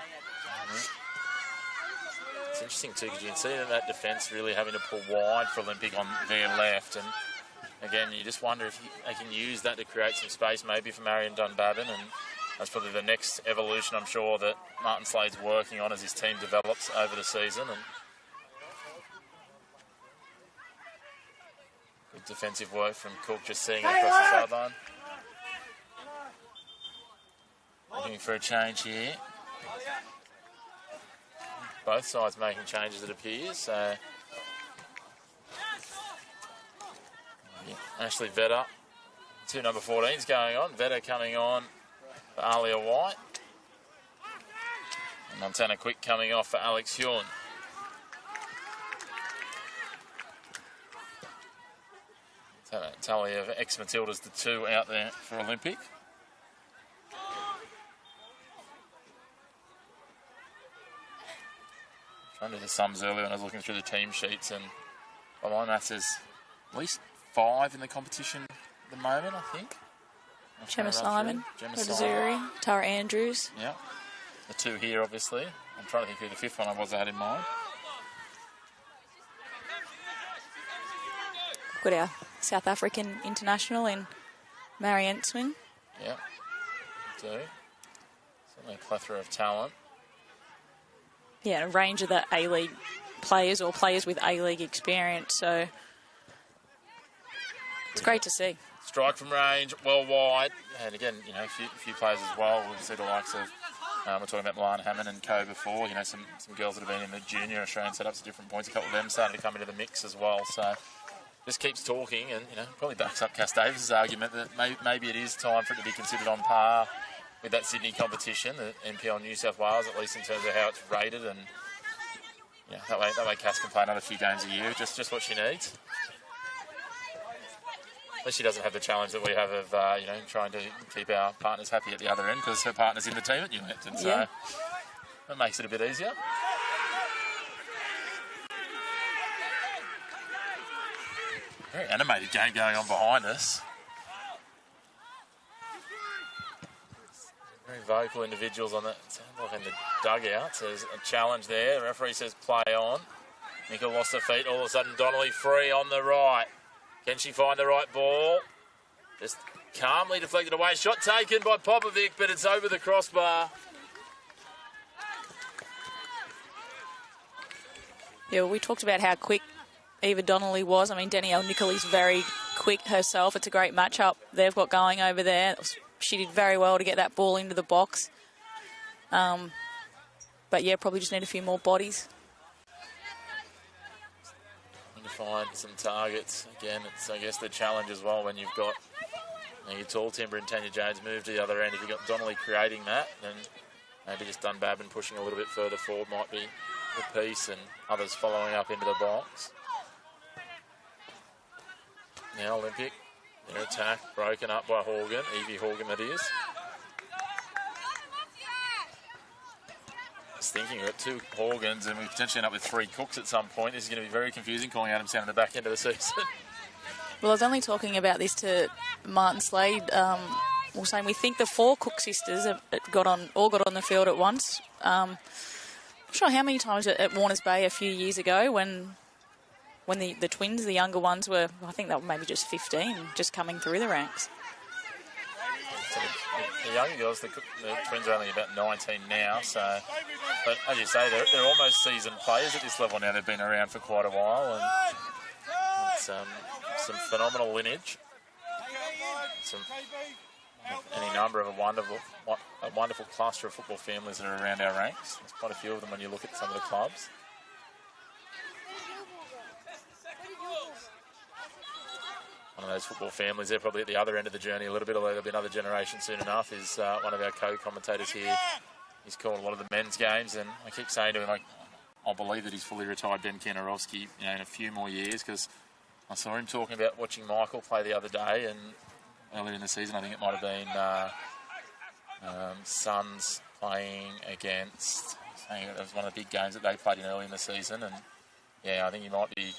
Speaker 7: It's interesting too, because you can see that defence really having to pull wide for Olympic on their left, and again, you just wonder if they can use that to create some space maybe for Marion Dunbarton, and that's probably the next evolution, I'm sure, that Martin Slade's working on as his team develops over the season. And good defensive work from Cook, just seeing it across the sideline. Looking for a change here. Both sides making changes, it appears. So Ashley Vedder. 2 number 14s going on. Vedder coming on for Alia White. And Montana Quick coming off for Alex Huon. Tally of ex-Matildas, the 2 out there for Olympic. Trying to do the sums earlier when I was looking through the team sheets, and by my maths, there's at least 5 in the competition at the moment, I think.
Speaker 5: Gemma Simon, Zuri, Tara Andrews.
Speaker 7: Yeah, the 2 here, obviously. I'm trying to think who the 5th one I had in mind.
Speaker 5: Got our South African international in Marianne Swin.
Speaker 7: Yeah, do. Certainly a plethora of talent.
Speaker 5: Yeah, a range of the A-League players or players with A-League experience, so it's great to see.
Speaker 7: Strike from range, well wide, and again, you know, a few players as well. We've seen the likes of, we're talking about Milan Hammond and co before, you know, some girls that have been in the junior Australian setups at different points. A couple of them starting to come into the mix as well, so just keeps talking, and, you know, probably backs up Cass Davis' argument that maybe it is time for it to be considered on par with that Sydney competition, the NPL New South Wales, at least in terms of how it's rated, and yeah, that way Cass can play another few games a year, just what she needs. At least she doesn't have the challenge that we have of, you know, trying to keep our partners happy at the other end, because her partner's in the team at Newhampton, so that makes it a bit easier. Very animated game going on behind us. Very vocal individuals on that. Sounds like in the dugouts. There's a challenge there. The referee says play on. Nickel lost her feet. All of a sudden, Donnelly free on the right. Can she find the right ball? Just calmly deflected away. Shot taken by Popovic, but it's over the crossbar.
Speaker 5: Yeah, well, we talked about how quick Eva Donnelly was. I mean, Danielle Nicoli's very quick herself. It's a great matchup they've got going over there. She did very well to get that ball into the box. But yeah, probably just need a few more bodies.
Speaker 7: Need to find some targets. Again, it's, I guess, the challenge as well when you've got, you know, your tall timber and Tanya Jones move to the other end. If you've got Donnelly creating that, then maybe just Dunbabin pushing a little bit further forward might be the piece, and others following up into the box. Now Olympic, their attack broken up by Horgan, Evie Horgan that is. Just thinking we've got 2 Horgans and we potentially end up with 3 Cooks at some point. This is going to be very confusing calling Adamstown in the back end of the season.
Speaker 5: Well, I was only talking about this to Martin Slade. We're saying we think the 4 Cook sisters have all got on the field at once. I'm not sure how many times at Warners Bay a few years ago when the twins, the younger ones, were, I think they were maybe just 15, just coming through the ranks.
Speaker 7: So the younger girls, the twins are only about 19 now, so, but as you say, they're almost seasoned players at this level now. They've been around for quite a while, and it's some phenomenal lineage. Any number of a wonderful cluster of football families that are around our ranks. There's quite a few of them when you look at some of the clubs. One of those football families, they're probably at the other end of the journey a little bit, although there'll be another generation soon enough, is one of our co-commentators here. He's called a lot of the men's games, and I keep saying to him, like, I believe that he's fully retired Ben Kenarovsky, you know, in a few more years, because I saw him talking about watching Michael play the other day, and earlier in the season, I think it might have been Suns playing against, that was one of the big games that they played in early in the season, and yeah, I think he might be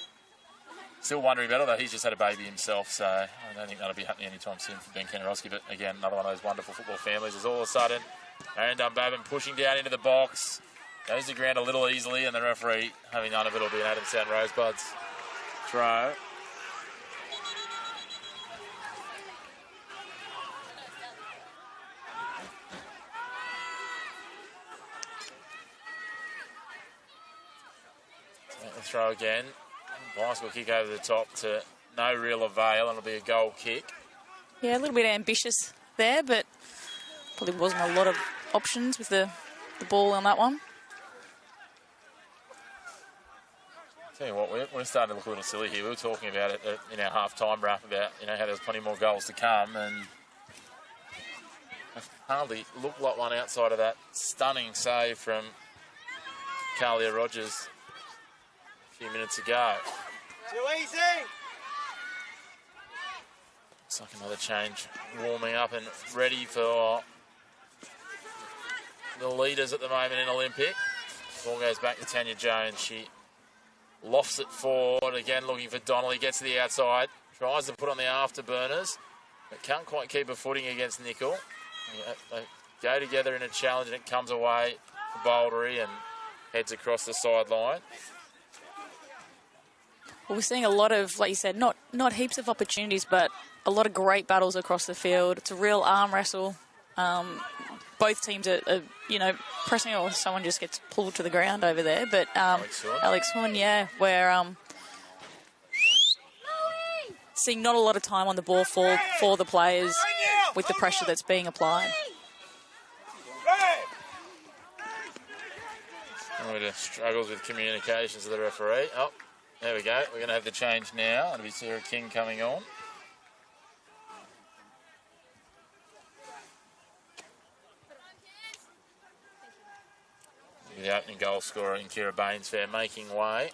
Speaker 7: still wondering about it, although he's just had a baby himself, so I don't think that'll be happening anytime soon for Ben Kenarovsky. But again, another one of those wonderful football families is all of a sudden Aaron Dunbabin pushing down into the box, goes to ground a little easily, and the referee having none of it will be an Adamstown Rosebuds throw. The throw again. Bicycle kick over the top to no real avail, and it'll be a goal kick.
Speaker 5: Yeah, a little bit ambitious there, but probably wasn't a lot of options with the ball on that one.
Speaker 7: Tell you what, we're starting to look a little silly here. We were talking about it in our half-time wrap about how there's plenty more goals to come, and it hardly looked like one outside of that stunning save from Kalia Rogers a few minutes ago.
Speaker 1: Too easy.
Speaker 7: Looks like another change warming up and ready for the leaders at the moment in Olympic. Ball goes back to Tanya Jones. She lofts it forward, again looking for Donnelly, gets to the outside, tries to put on the afterburners, but can't quite keep her footing against Nickel. They go together in a challenge and it comes away for Bouldery and heads across the sideline.
Speaker 5: Well, we're seeing a lot of, like you said, not heaps of opportunities, but a lot of great battles across the field. It's a real arm wrestle. Both teams are pressing, or someone just gets pulled to the ground over there. But Alex Horn, where seeing not a lot of time on the ball for the players with the pressure that's being applied.
Speaker 7: Struggles with communications of the referee. Oh, there we go. We're going to have the change now. It'll be Sarah King coming on. The opening goal scorer in Kira Bainsfair making way.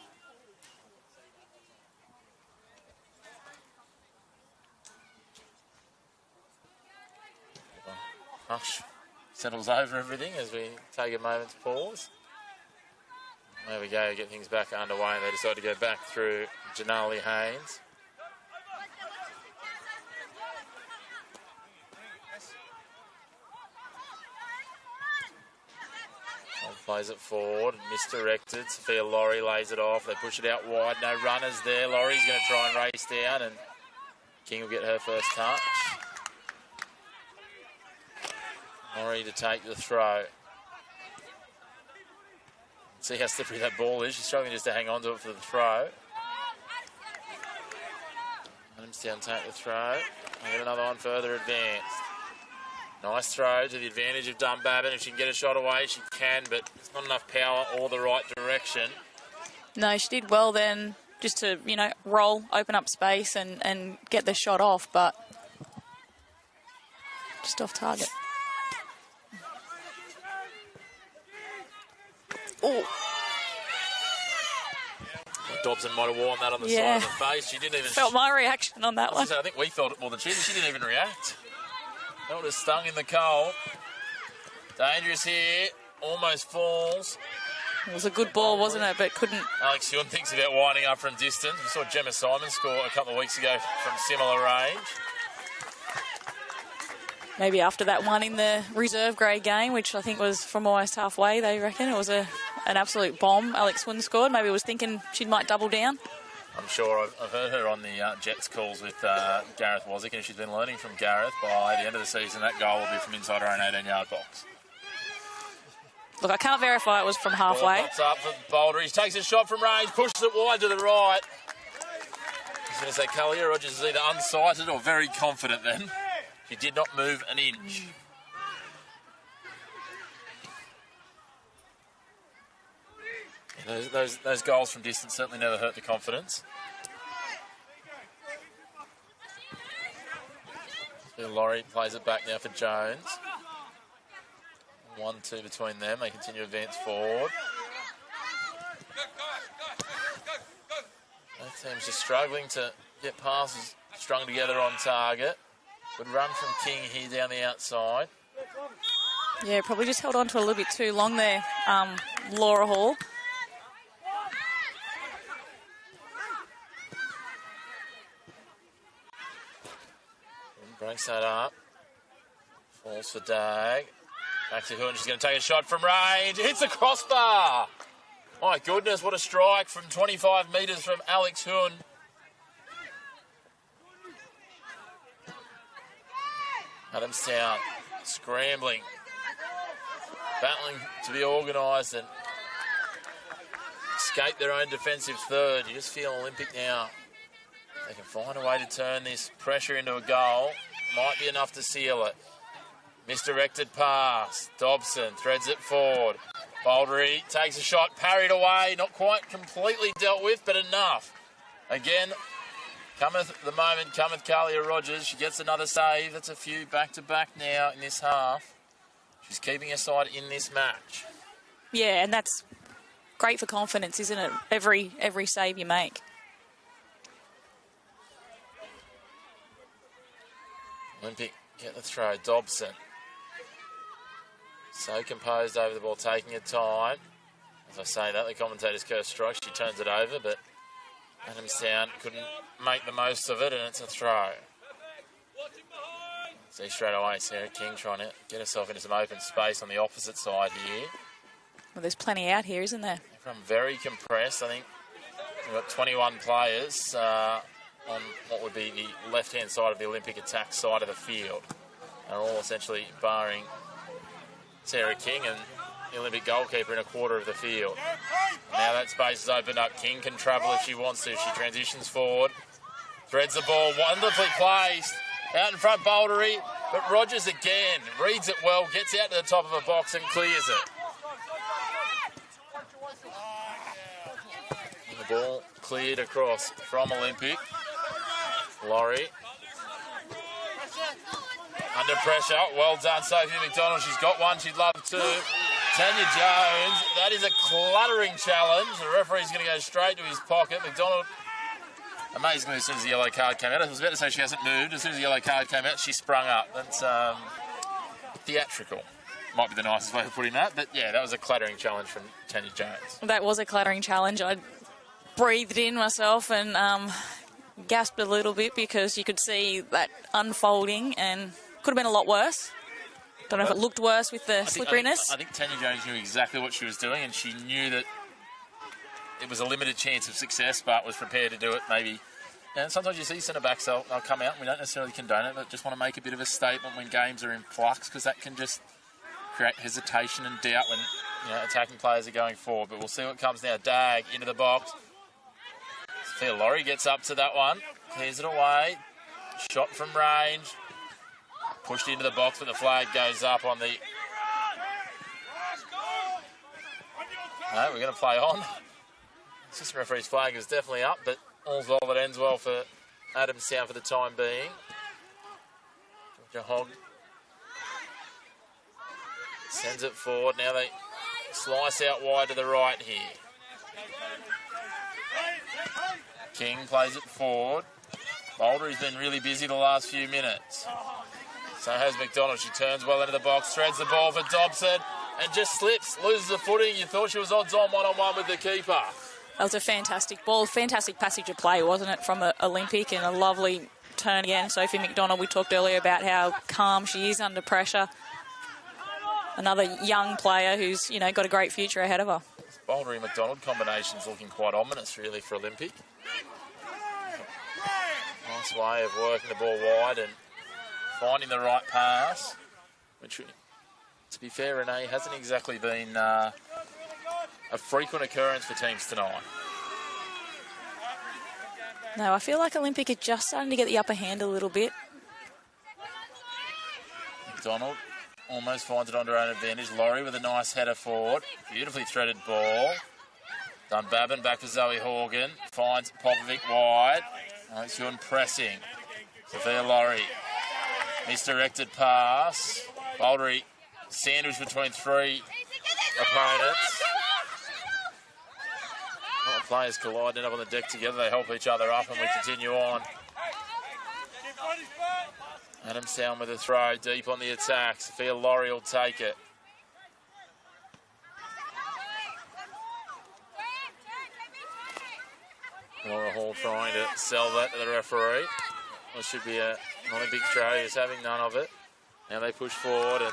Speaker 7: Hush settles over everything as we take a moment's pause. There we go, get things back underway, and they decide to go back through Janali Haynes. Plays it forward, misdirected. Sophia Laurie lays it off. They push it out wide. No runners there. Laurie's going to try and race down, and King will get her first touch. Laurie to take the throw. See how slippery that ball is. She's struggling just to hang on to it for the throw. Adamstown take the throw. And get another one further advanced. Nice throw to the advantage of Dunbarton. If she can get a shot away, she can, but it's not enough power or the right direction.
Speaker 5: No, she did well then, just to, roll, open up space and get the shot off, but just off target. Oh.
Speaker 7: Dobson might have worn that on the side of the face. She didn't even...
Speaker 5: Felt my reaction on that one.
Speaker 7: I think we felt it more than she did. She didn't even react. That would have stung in the cold. Dangerous here. Almost falls.
Speaker 5: It was a good ball, wasn't it? But couldn't...
Speaker 7: Alex Huon thinks about winding up from distance. We saw Gemma Simon score a couple of weeks ago from similar range.
Speaker 5: Maybe after that one in the reserve grade game, which I think was from almost halfway, they reckon. It was an absolute bomb Alex Huon scored. Maybe was thinking she might double down.
Speaker 7: I'm sure I've heard her on the Jets calls with Gareth Wozik, and she's been learning from Gareth. By the end of the season, that goal will be from inside her own 18-yard box.
Speaker 5: Look, I can't verify it was from halfway.
Speaker 7: Pops up for Boulder. He takes a shot from range, pushes it wide to the right. I was going to say Kalia Rogers is either unsighted or very confident then. She did not move an inch. Those goals from distance certainly never hurt the confidence. Laurie plays it back now for Jones. 1-2 between them. They continue to advance forward. Both teams just struggling to get passes strung together on target. Good run from King here down the outside.
Speaker 5: Yeah, probably just held on to a little bit too long there, Laura Hall.
Speaker 7: Breaks that up. Falls for Dag. Back to Hoon. She's going to take a shot from range. Hits the crossbar. My goodness, what a strike from 25 metres from Alex Hoon. Adamstown scrambling. Battling to be organised and escape their own defensive third. You just feel Olympic now. They can find a way to turn this pressure into a goal. Might be enough to seal it. Misdirected pass. Dobson threads it forward. Baldry takes a shot, parried away, not quite completely dealt with, but enough. Again, cometh the moment, cometh Kalia Rogers. She gets another save. That's a few back-to-back now in this half. She's keeping her side in this match.
Speaker 5: Yeah, and that's great for confidence, isn't it? Every save you make.
Speaker 7: Olympic get the throw. Dobson. So composed over the ball, taking her time. As I say that, the commentator's curse strike. She turns it over, but Adamstown couldn't make the most of it, and it's a throw. See straight away Sarah King trying to get herself into some open space on the opposite side here.
Speaker 5: Well, there's plenty out here, isn't there?
Speaker 7: Everyone very compressed. I think we've got 21 players on what would be the left-hand side of the Olympic attack side of the field. They're all essentially barring Sarah King and the Olympic goalkeeper in a quarter of the field. Now that space is opened up. King can travel if she wants to. She transitions forward, threads the ball, wonderfully placed. Out in front, Bouldery, but Rogers again reads it well, gets out to the top of a box and clears it. And the ball cleared across from Olympic. Laurie. Under pressure, well done Sophie McDonald. She's got one, she'd love two. Tanya Jones, that is a cluttering challenge. The referee's going to go straight to his pocket. McDonald, amazingly, as soon as the yellow card came out, I was about to say she hasn't moved. As soon as the yellow card came out, she sprung up. That's theatrical. Might be the nicest way of putting that. But yeah, that was a clattering challenge from Tanya Jones.
Speaker 5: That was a clattering challenge. I breathed in myself and gasped a little bit because you could see that unfolding and could have been a lot worse. Don't know if it looked worse with the slipperiness.
Speaker 7: I think Tanya Jones knew exactly what she was doing, and she knew that it was a limited chance of success, but was prepared to do it maybe. And sometimes you see centre-backs, they'll come out, and we don't necessarily condone it, but just want to make a bit of a statement when games are in flux, because that can just create hesitation and doubt when attacking players are going forward. But we'll see what comes now. Dag into the box. Sophia Laurie gets up to that one, clears it away. Shot from range. Pushed into the box, but the flag goes up on the... No, we're going to play on. Assistant referee's flag is definitely up, but all's well that ends well for Adamstown for the time being. Georgia Hogg sends it forward. Now they slice out wide to the right here. King plays it forward. Bouldery's been really busy the last few minutes. So has McDonald. She turns well into the box, threads the ball for Dobson, and just slips, loses the footing. You thought she was odds-on one-on-one with the keeper.
Speaker 5: That was a fantastic ball, fantastic passage of play, wasn't it, from Olympic, and a lovely turn again. Sophie McDonald, we talked earlier about how calm she is under pressure. Another young player who's, got a great future ahead of her.
Speaker 7: Bouldery-McDonald combination's looking quite ominous, really, for Olympic. Nice way of working the ball wide and finding the right pass, which, to be fair, Renee, hasn't exactly been a frequent occurrence for teams tonight.
Speaker 5: No, I feel like Olympic are just starting to get the upper hand a little bit.
Speaker 7: McDonald almost finds it on her own advantage. Laurie with a nice header forward. Beautifully threaded ball. Dunbabin back for Zoe Horgan. Finds Popovic wide. She's pressing. Sophia Laurie. Misdirected pass. Bouldery sandwiched between three opponents. Well, players collide, end up on the deck together. They help each other up, and we continue on. Adamstown with a throw deep on the attack. Sophia Laurie will take it. Laura Hall trying to sell that to the referee. It should be an Olympic throw. He's having none of it. Now they push forward and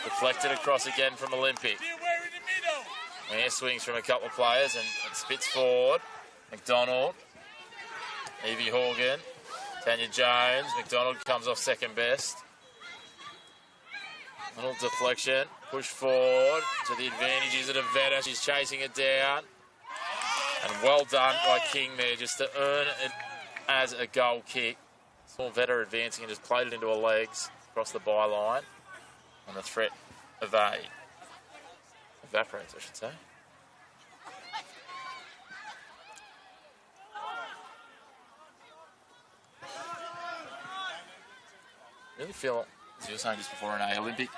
Speaker 7: deflected across again from Olympic. Air swings from a couple of players and spits forward. McDonald, Evie Horgan, Tanya Jones. McDonald comes off second best. Little deflection, push forward to the advantages of Vetta. She's chasing it down. And well done by King there just to earn it as a goal kick. Saw Vetta advancing and just played it into her legs across the byline on the threat of aid. evaporates, I should say. Really feel, as you were saying just before, Renee, Olympic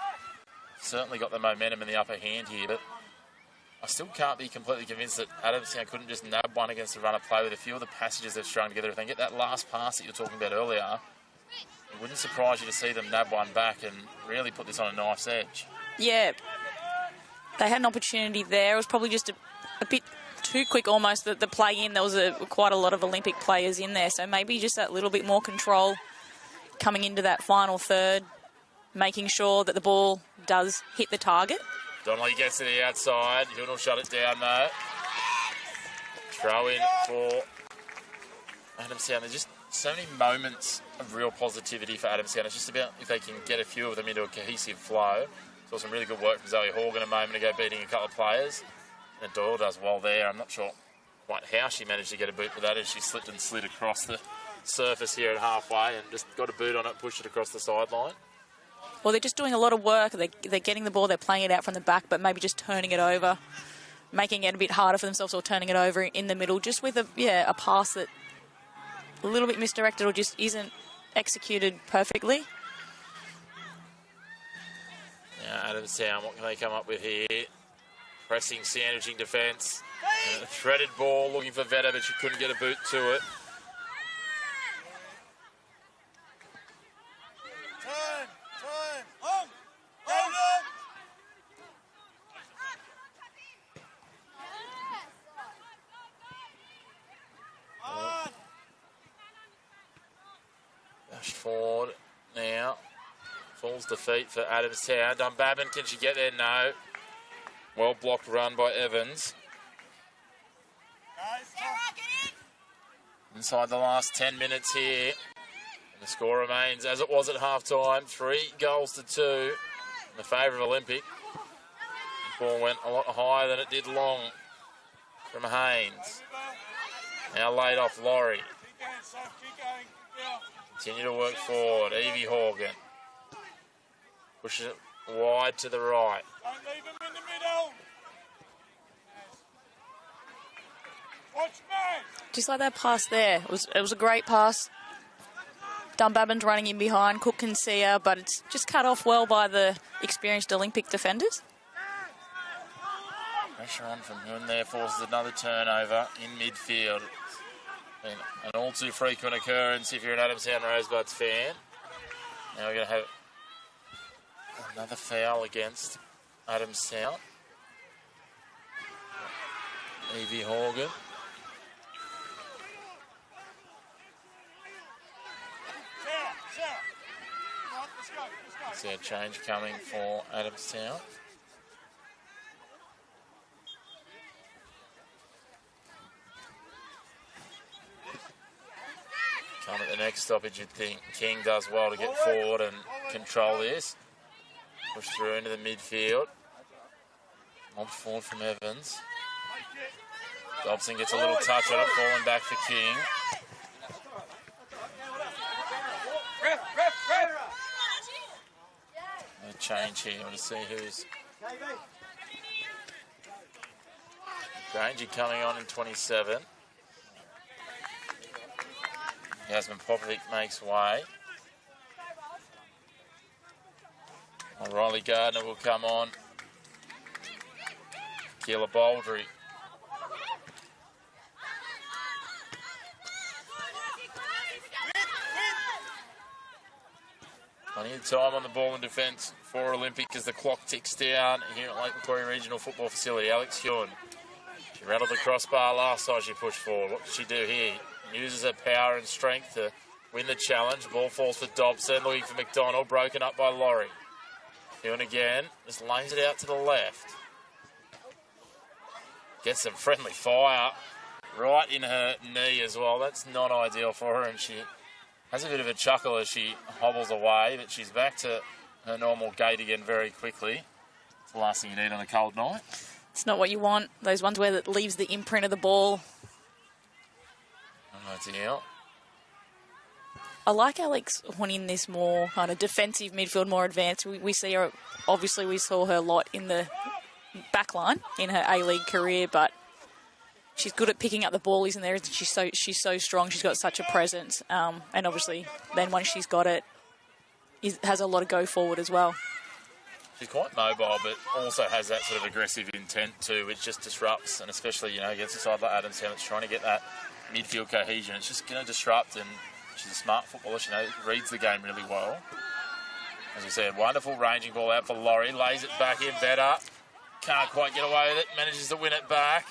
Speaker 7: certainly got the momentum in the upper hand here, but I still can't be completely convinced that Adamstown couldn't just nab one against the run of play with a few of the passages they've strung together. If they get that last pass that you were talking about earlier, it wouldn't surprise you to see them nab one back and really put this on a knife's edge.
Speaker 5: Yeah, they had an opportunity there. It was probably just a bit too quick almost, the play in. There was quite a lot of Olympic players in there, so maybe just that little bit more control coming into that final third, making sure that the ball does hit the target.
Speaker 7: Donnelly gets to the outside. Huon will shut it down, though. Throw in for Adamstown. There's just so many moments of real positivity for Adamstown. It's just about if they can get a few of them into a cohesive flow. Saw some really good work from Zoe Horgan a moment ago, beating a couple of players. And Doyle does well there. I'm not sure quite how she managed to get a boot with that as she slipped and slid across the surface here at halfway and just got a boot on it, pushed it across the sideline.
Speaker 5: Well, they're just doing a lot of work. They're getting the ball, they're playing it out from the back, but maybe just turning it over, making it a bit harder for themselves, or turning it over in the middle, just with a pass that a little bit misdirected or just isn't executed perfectly.
Speaker 7: Now, Adamstown, what can they come up with here? Pressing, sandwiching defence. A threaded ball, looking for Vetta, but she couldn't get a boot to it. Dash forward now. Falls defeat for Adamstown. Dunbabin, can she get there? No. Well blocked run by Evans. Inside the last 10 minutes here. And the score remains as it was at half-time. 3-2 in the favour of Olympic. The ball went a lot higher than it did long from Haynes. Now laid off Laurie. Continue to work forward. Evie Horgan. Pushes it wide to the right.
Speaker 9: Don't leave him in the middle. Watch me.
Speaker 5: Just like that pass there. It was a great pass. Dunbabin's running in behind. Cook can see her, but it's just cut off well by the experienced Olympic defenders.
Speaker 7: Pressure on from Huon there forces another turnover in midfield. And an all too frequent occurrence if you're an Adamstown Rosebuds fan. Now we're going to have another foul against Adamstown. Evie Horgan. See a change coming for Adamstown. Come at the next stoppage, you'd think King does well to get forward and control this. Push through into the midfield. Lob forward from Evans. Dobson gets a little touch on it, falling back for King. A change here. I want to see who's... Granger coming on in 27. Yasmin Popovic makes way. Riley Gardner will come on. Keela Baldry. Plenty of time on the ball in defence for Olympic as the clock ticks down here at Lake Macquarie Regional Football Facility. Alex Huon. She rattled the crossbar last time she pushed forward. What did she do here? Uses her power and strength to win the challenge. Ball falls for Dobson, looking for McDonald, broken up by Laurie. Huon again, just lays it out to the left. Gets some friendly fire right in her knee as well. That's not ideal for her, and she has a bit of a chuckle as she hobbles away, but she's back to her normal gait again very quickly. It's the last thing you need on a cold night.
Speaker 5: It's not what you want. Those ones where it leaves the imprint of the ball.
Speaker 7: Not ideal.
Speaker 5: I like Alex wanting this more kind of defensive midfield, more advanced. We see her, obviously we saw her a lot in the backline in her A-League career, but she's good at picking up the ball, isn't there? She's so strong. She's got such a presence, and obviously, then once she's got it, has a lot of go forward as well.
Speaker 7: She's quite mobile, but also has that sort of aggressive intent too, which just disrupts, and especially, against a side like Adamstown that's trying to get that midfield cohesion. It's just going to disrupt, and she's a smart footballer. She reads the game really well. As we said, wonderful ranging ball out for Laurie. Lays it back in better. Can't quite get away with it. Manages to win it back.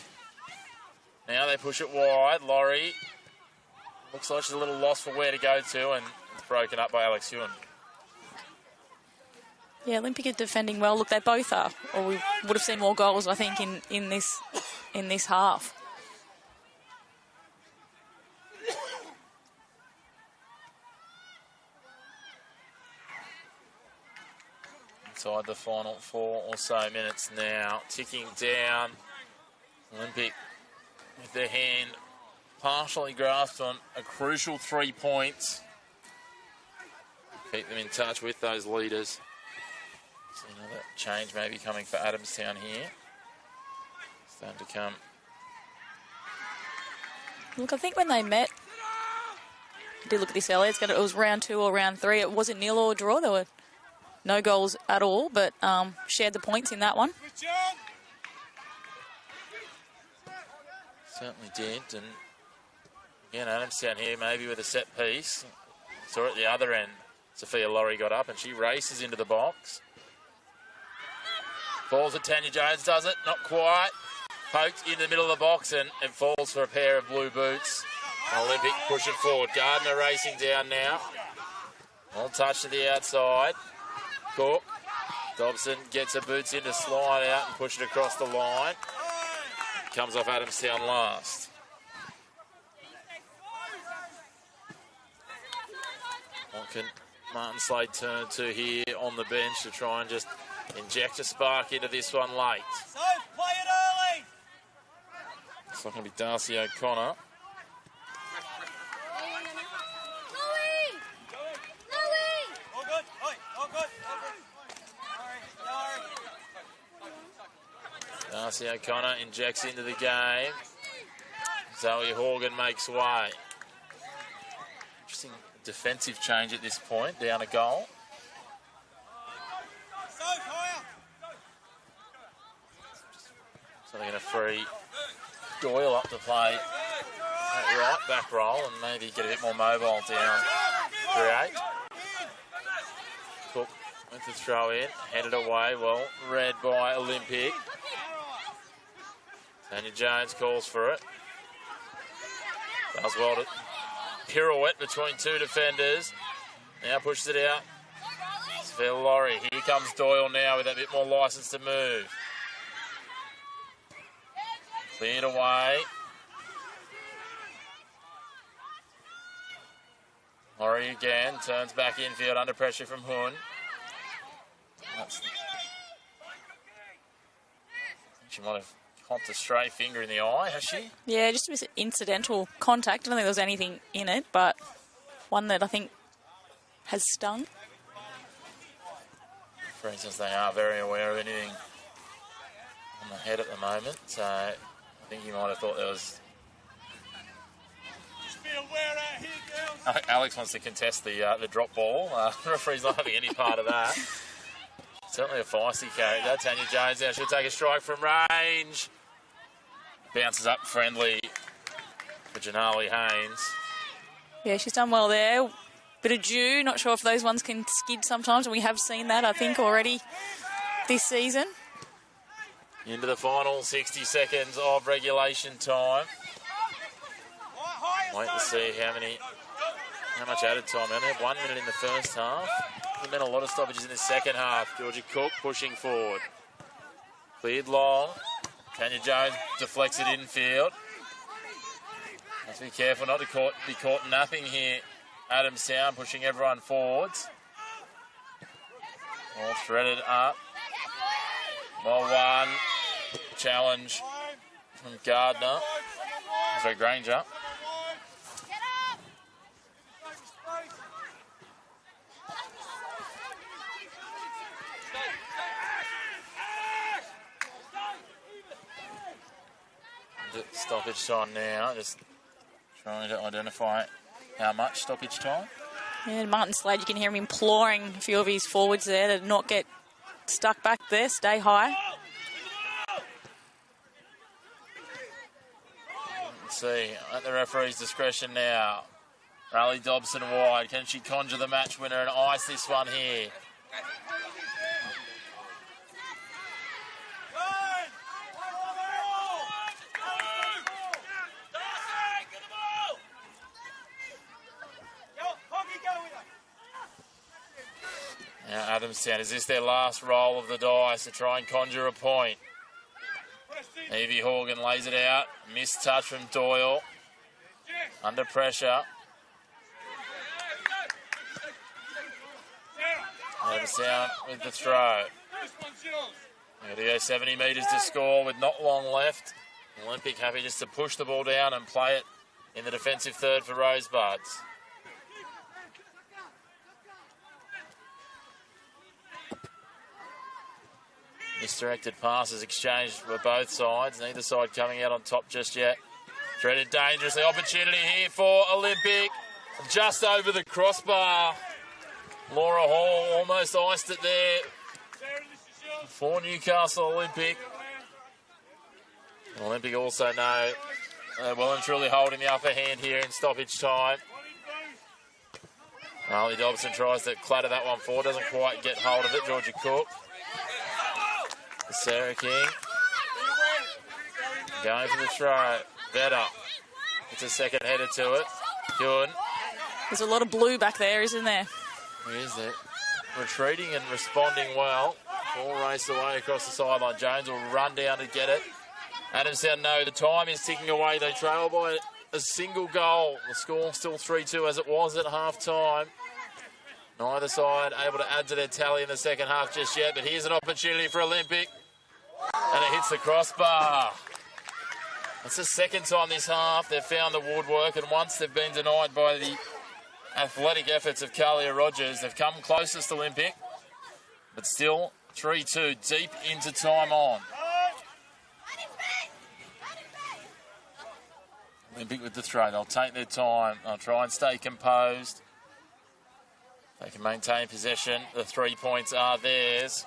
Speaker 7: Now they push it wide. Laurie looks like she's a little lost for where to go to, and it's broken up by Alex Ewan.
Speaker 5: Yeah, Olympic are defending well. Look, they both are. Or we would have seen more goals, I think, in this half.
Speaker 7: Inside the final 4 or so minutes now. Ticking down. Olympic with their hand partially grasped on a crucial 3 points. Keep them in touch with those leaders. See another change maybe coming for Adamstown here. Starting to come.
Speaker 5: Look, I think when they met, I did look at this earlier, it was round 2 or round 3. It wasn't nil or draw. There were no goals at all, but shared the points in that one.
Speaker 7: Certainly did. And again, Adamstown here maybe with a set piece. Saw at the other end, Sophia Laurie got up and she races into the box. Falls at Tanya Jones, does it? Not quite. Poked into the middle of the box, and it falls for a pair of blue boots. Olympic push it forward. Gardner racing down now. All touch to the outside. Cook. Dobson gets her boots in to slide out and push it across the line. Comes off Adamstown last. What can Martin Slade turn to here on the bench to try and just inject a spark into this one late?
Speaker 9: So, play it early!
Speaker 7: It's not going to be Darcy O'Connor.
Speaker 9: All good, all good.
Speaker 7: Darcy O'Connor injects into the game. Zoe Horgan makes way. Interesting defensive change at this point, down a goal. So they're going to free Doyle up to play that right back roll and maybe get a bit more mobile down 3-8. Cook with the throw in, headed away, well read by Olympic. Tanya Jones calls for it. Does well to pirouette between 2 defenders. Now pushes it out. Sophia Laurie. Here comes Doyle now with a bit more licence to move. Cleared away. Laurie again. Turns back infield under pressure from Hun. She might have copped a stray finger in the eye, has she?
Speaker 5: Yeah, just a incidental contact. I don't think there was anything in it, but one that I think has stung.
Speaker 7: For instance, they are very aware of anything on the head at the moment, so I think you might have thought there was...
Speaker 9: Just be aware out here, girls.
Speaker 7: Alex wants to contest the drop ball. The referee's not having any part of that. Certainly a feisty character. Tanya Jones now, she'll take a strike from range. Bounces up friendly for Janali Haynes.
Speaker 5: Yeah, she's done well there. Bit of dew. Not sure if those ones can skid sometimes, and we have seen that, I think, already this season.
Speaker 7: Into the final 60 seconds of regulation time. Wait to see how much added time. We only had 1 minute in the first half. There's been a lot of stoppages in the second half. Georgia Cook pushing forward. Cleared long. Tanya Jones deflects it infield. Must be careful not to be caught napping here. Adamstown pushing everyone forwards. All threaded up. Well one. Challenge from Gardner. Sorry, Granger. stoppage time now. Just trying to identify how much stoppage time.
Speaker 5: Yeah, Martin Slade, you can hear him imploring a few of his forwards there to not get stuck back there, stay high.
Speaker 7: Let's see, at the referee's discretion now. Riley Dobson wide. Can she conjure the match winner and ice this one here? Now Adamstown, is this their last roll of the dice to try and conjure a point? Evie Horgan lays it out. Missed touch from Doyle. Under pressure. Adamstown with the throw. They're going to go 70 metres to score with not long left. Olympic happy just to push the ball down and play it in the defensive third for Rosebuds. Misdirected passes exchanged for both sides. Neither side coming out on top just yet. Threaded dangerously. Opportunity here for Olympic. Just over the crossbar. Laura Hall almost iced it there for Newcastle Olympic. And Olympic also know they're well and truly holding the upper hand here in stoppage time. Riley Dobson tries to clatter that one forward. Doesn't quite get hold of it. Georgia Cook. Sarah King going for the throw. Better. It's a second header to it. Good.
Speaker 5: There's a lot of blue back there, isn't there?
Speaker 7: Where is it? Retreating and responding well. Ball raced away across the sideline. Jones will run down to get it. Adamstown, no, the time is ticking away. They trail by a single goal. The score still 3-2 as it was at half-time. Neither side able to add to their tally in the second half just yet, but here's an opportunity for Olympic. And it hits the crossbar. It's the second time this half they've found the woodwork, and once they've been denied by the athletic efforts of Kalia Rogers. They've come closest to Olympic, but still 3-2 deep into time on. Olympic with the throw. They'll take their time. They'll try and stay composed. They can maintain possession. The 3 points are theirs.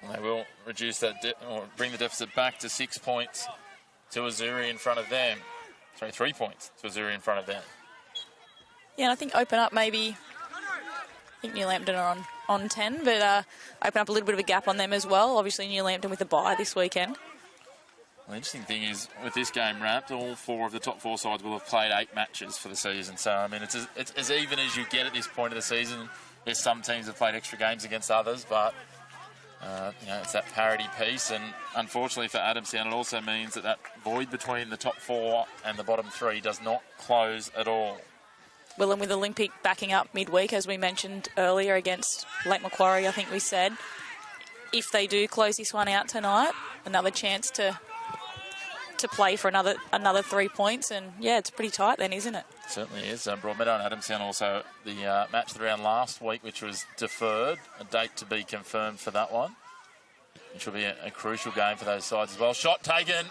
Speaker 7: And they will reduce that or bring the deficit back to 6 points to Azzurri in front of them. Sorry, 3 points to Azzurri in front of them.
Speaker 5: Yeah, and I think open up maybe. I think New Lambton are on 10, but open up a little bit of a gap on them as well. Obviously, New Lambton with a bye this weekend.
Speaker 7: The interesting thing is, with this game wrapped, all 4 of the top 4 sides will have played 8 matches for the season. So, I mean, it's as even as you get at this point of the season. There's some teams that have played extra games against others, but it's that parity piece. And unfortunately for Adamstown, it also means that void between the top 4 and the bottom 3 does not close at all.
Speaker 5: Well, and with Olympic backing up midweek, as we mentioned earlier, against Lake Macquarie, I think we said, if they do close this one out tonight, another chance to play for another 3 points, and yeah, it's pretty tight then, isn't it?
Speaker 7: It certainly is. Broadmeadow and Adamstown also the match around last week, which was deferred, a date to be confirmed for that one, which will be a crucial game for those sides as well. Shot taken,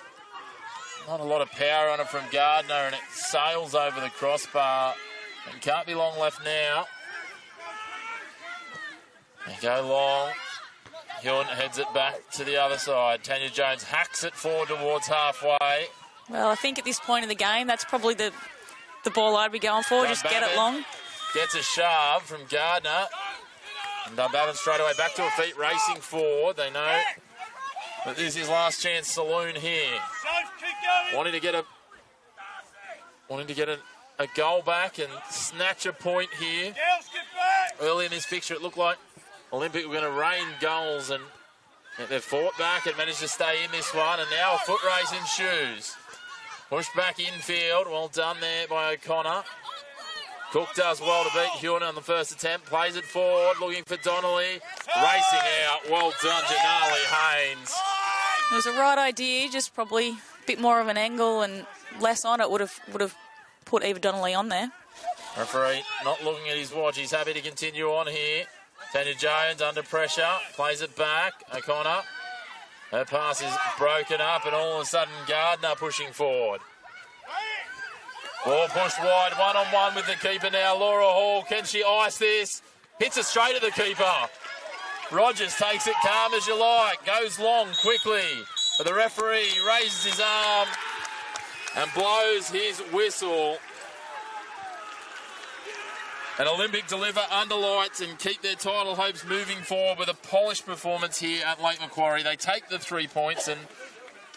Speaker 7: not a lot of power on it from Gardner, and it sails over the crossbar, and can't be long left now. They go long. Huon heads it back to the other side. Tanya Jones hacks it forward towards halfway.
Speaker 5: Well, I think at this point in the game, that's probably the ball I'd be going for. Just get it long.
Speaker 7: Gets a shove from Gardner. And Dunbarton straight away back to her feet, racing forward. They know that this is his last chance saloon here. Wanting to get a goal back and snatch a point here. Early in this fixture, it looked like Olympic were going to rain goals, and they've fought back and managed to stay in this one, and now a foot race ensues. Pushed back infield, well done there by O'Connor. Cook does well to beat Huon on the first attempt, plays it forward, looking for Donnelly, racing out, well done Janali Haynes.
Speaker 5: It was a right idea, just probably a bit more of an angle and less on it would have put Eva Donnelly on there.
Speaker 7: Referee not looking at his watch, he's happy to continue on here. Tanya Jones under pressure, plays it back. O'Connor Her pass is broken up, and all of a sudden Gardner pushing forward. Ball pushed wide, one-on-one with the keeper now. Laura Hall, can she ice this? Hits it straight at the keeper. Rogers takes it calm as you like, goes long quickly. But the referee raises his arm and blows his whistle. And Olympic deliver under lights and keep their title hopes moving forward with a polished performance here at Lake Macquarie. They take the 3 points, and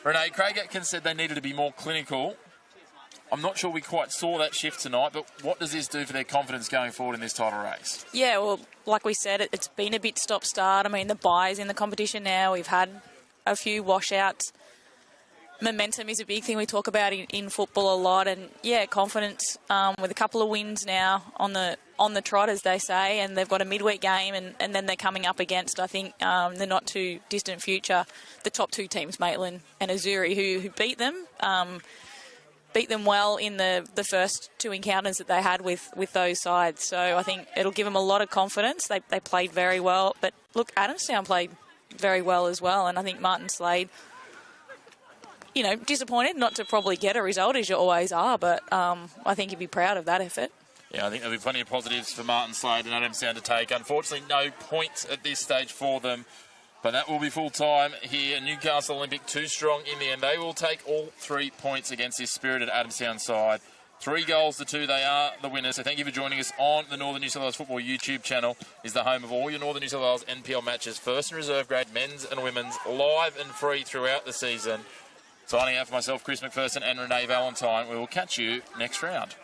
Speaker 7: Renee, Craig Atkins said they needed to be more clinical. I'm not sure we quite saw that shift tonight, but what does this do for their confidence going forward in this title race?
Speaker 5: Yeah, well, like we said, it's been a bit stop-start. I mean, the buys in the competition now, we've had a few washouts. Momentum is a big thing we talk about in football a lot, and yeah, confidence with a couple of wins now on the trot, as they say, and they've got a midweek game, and then they're coming up against, I think, the not too distant future, the top two teams, Maitland and Azuri, who beat them. Beat them well in the first two encounters that they had with those sides. So I think it'll give them a lot of confidence. They played very well, but look, Adamstown played very well as well, and I think Martin Slade, you know, disappointed not to probably get a result, as you always are, but I think he'd be proud of that effort.
Speaker 7: Yeah, I think there'll be plenty of positives for Martin Slade and Adamstown to take. Unfortunately, no points at this stage for them, but that will be full-time here. Newcastle Olympic too strong in the end. They will take all 3 points against this spirited Adamstown side. 3 goals to 2, they are the winners. So thank you for joining us on the Northern New South Wales Football YouTube channel. Is the home of all your Northern New South Wales NPL matches, first and reserve grade, men's and women's, live and free throughout the season. Signing out for myself, Chris McPherson, and Renee Valentine. We will catch you next round.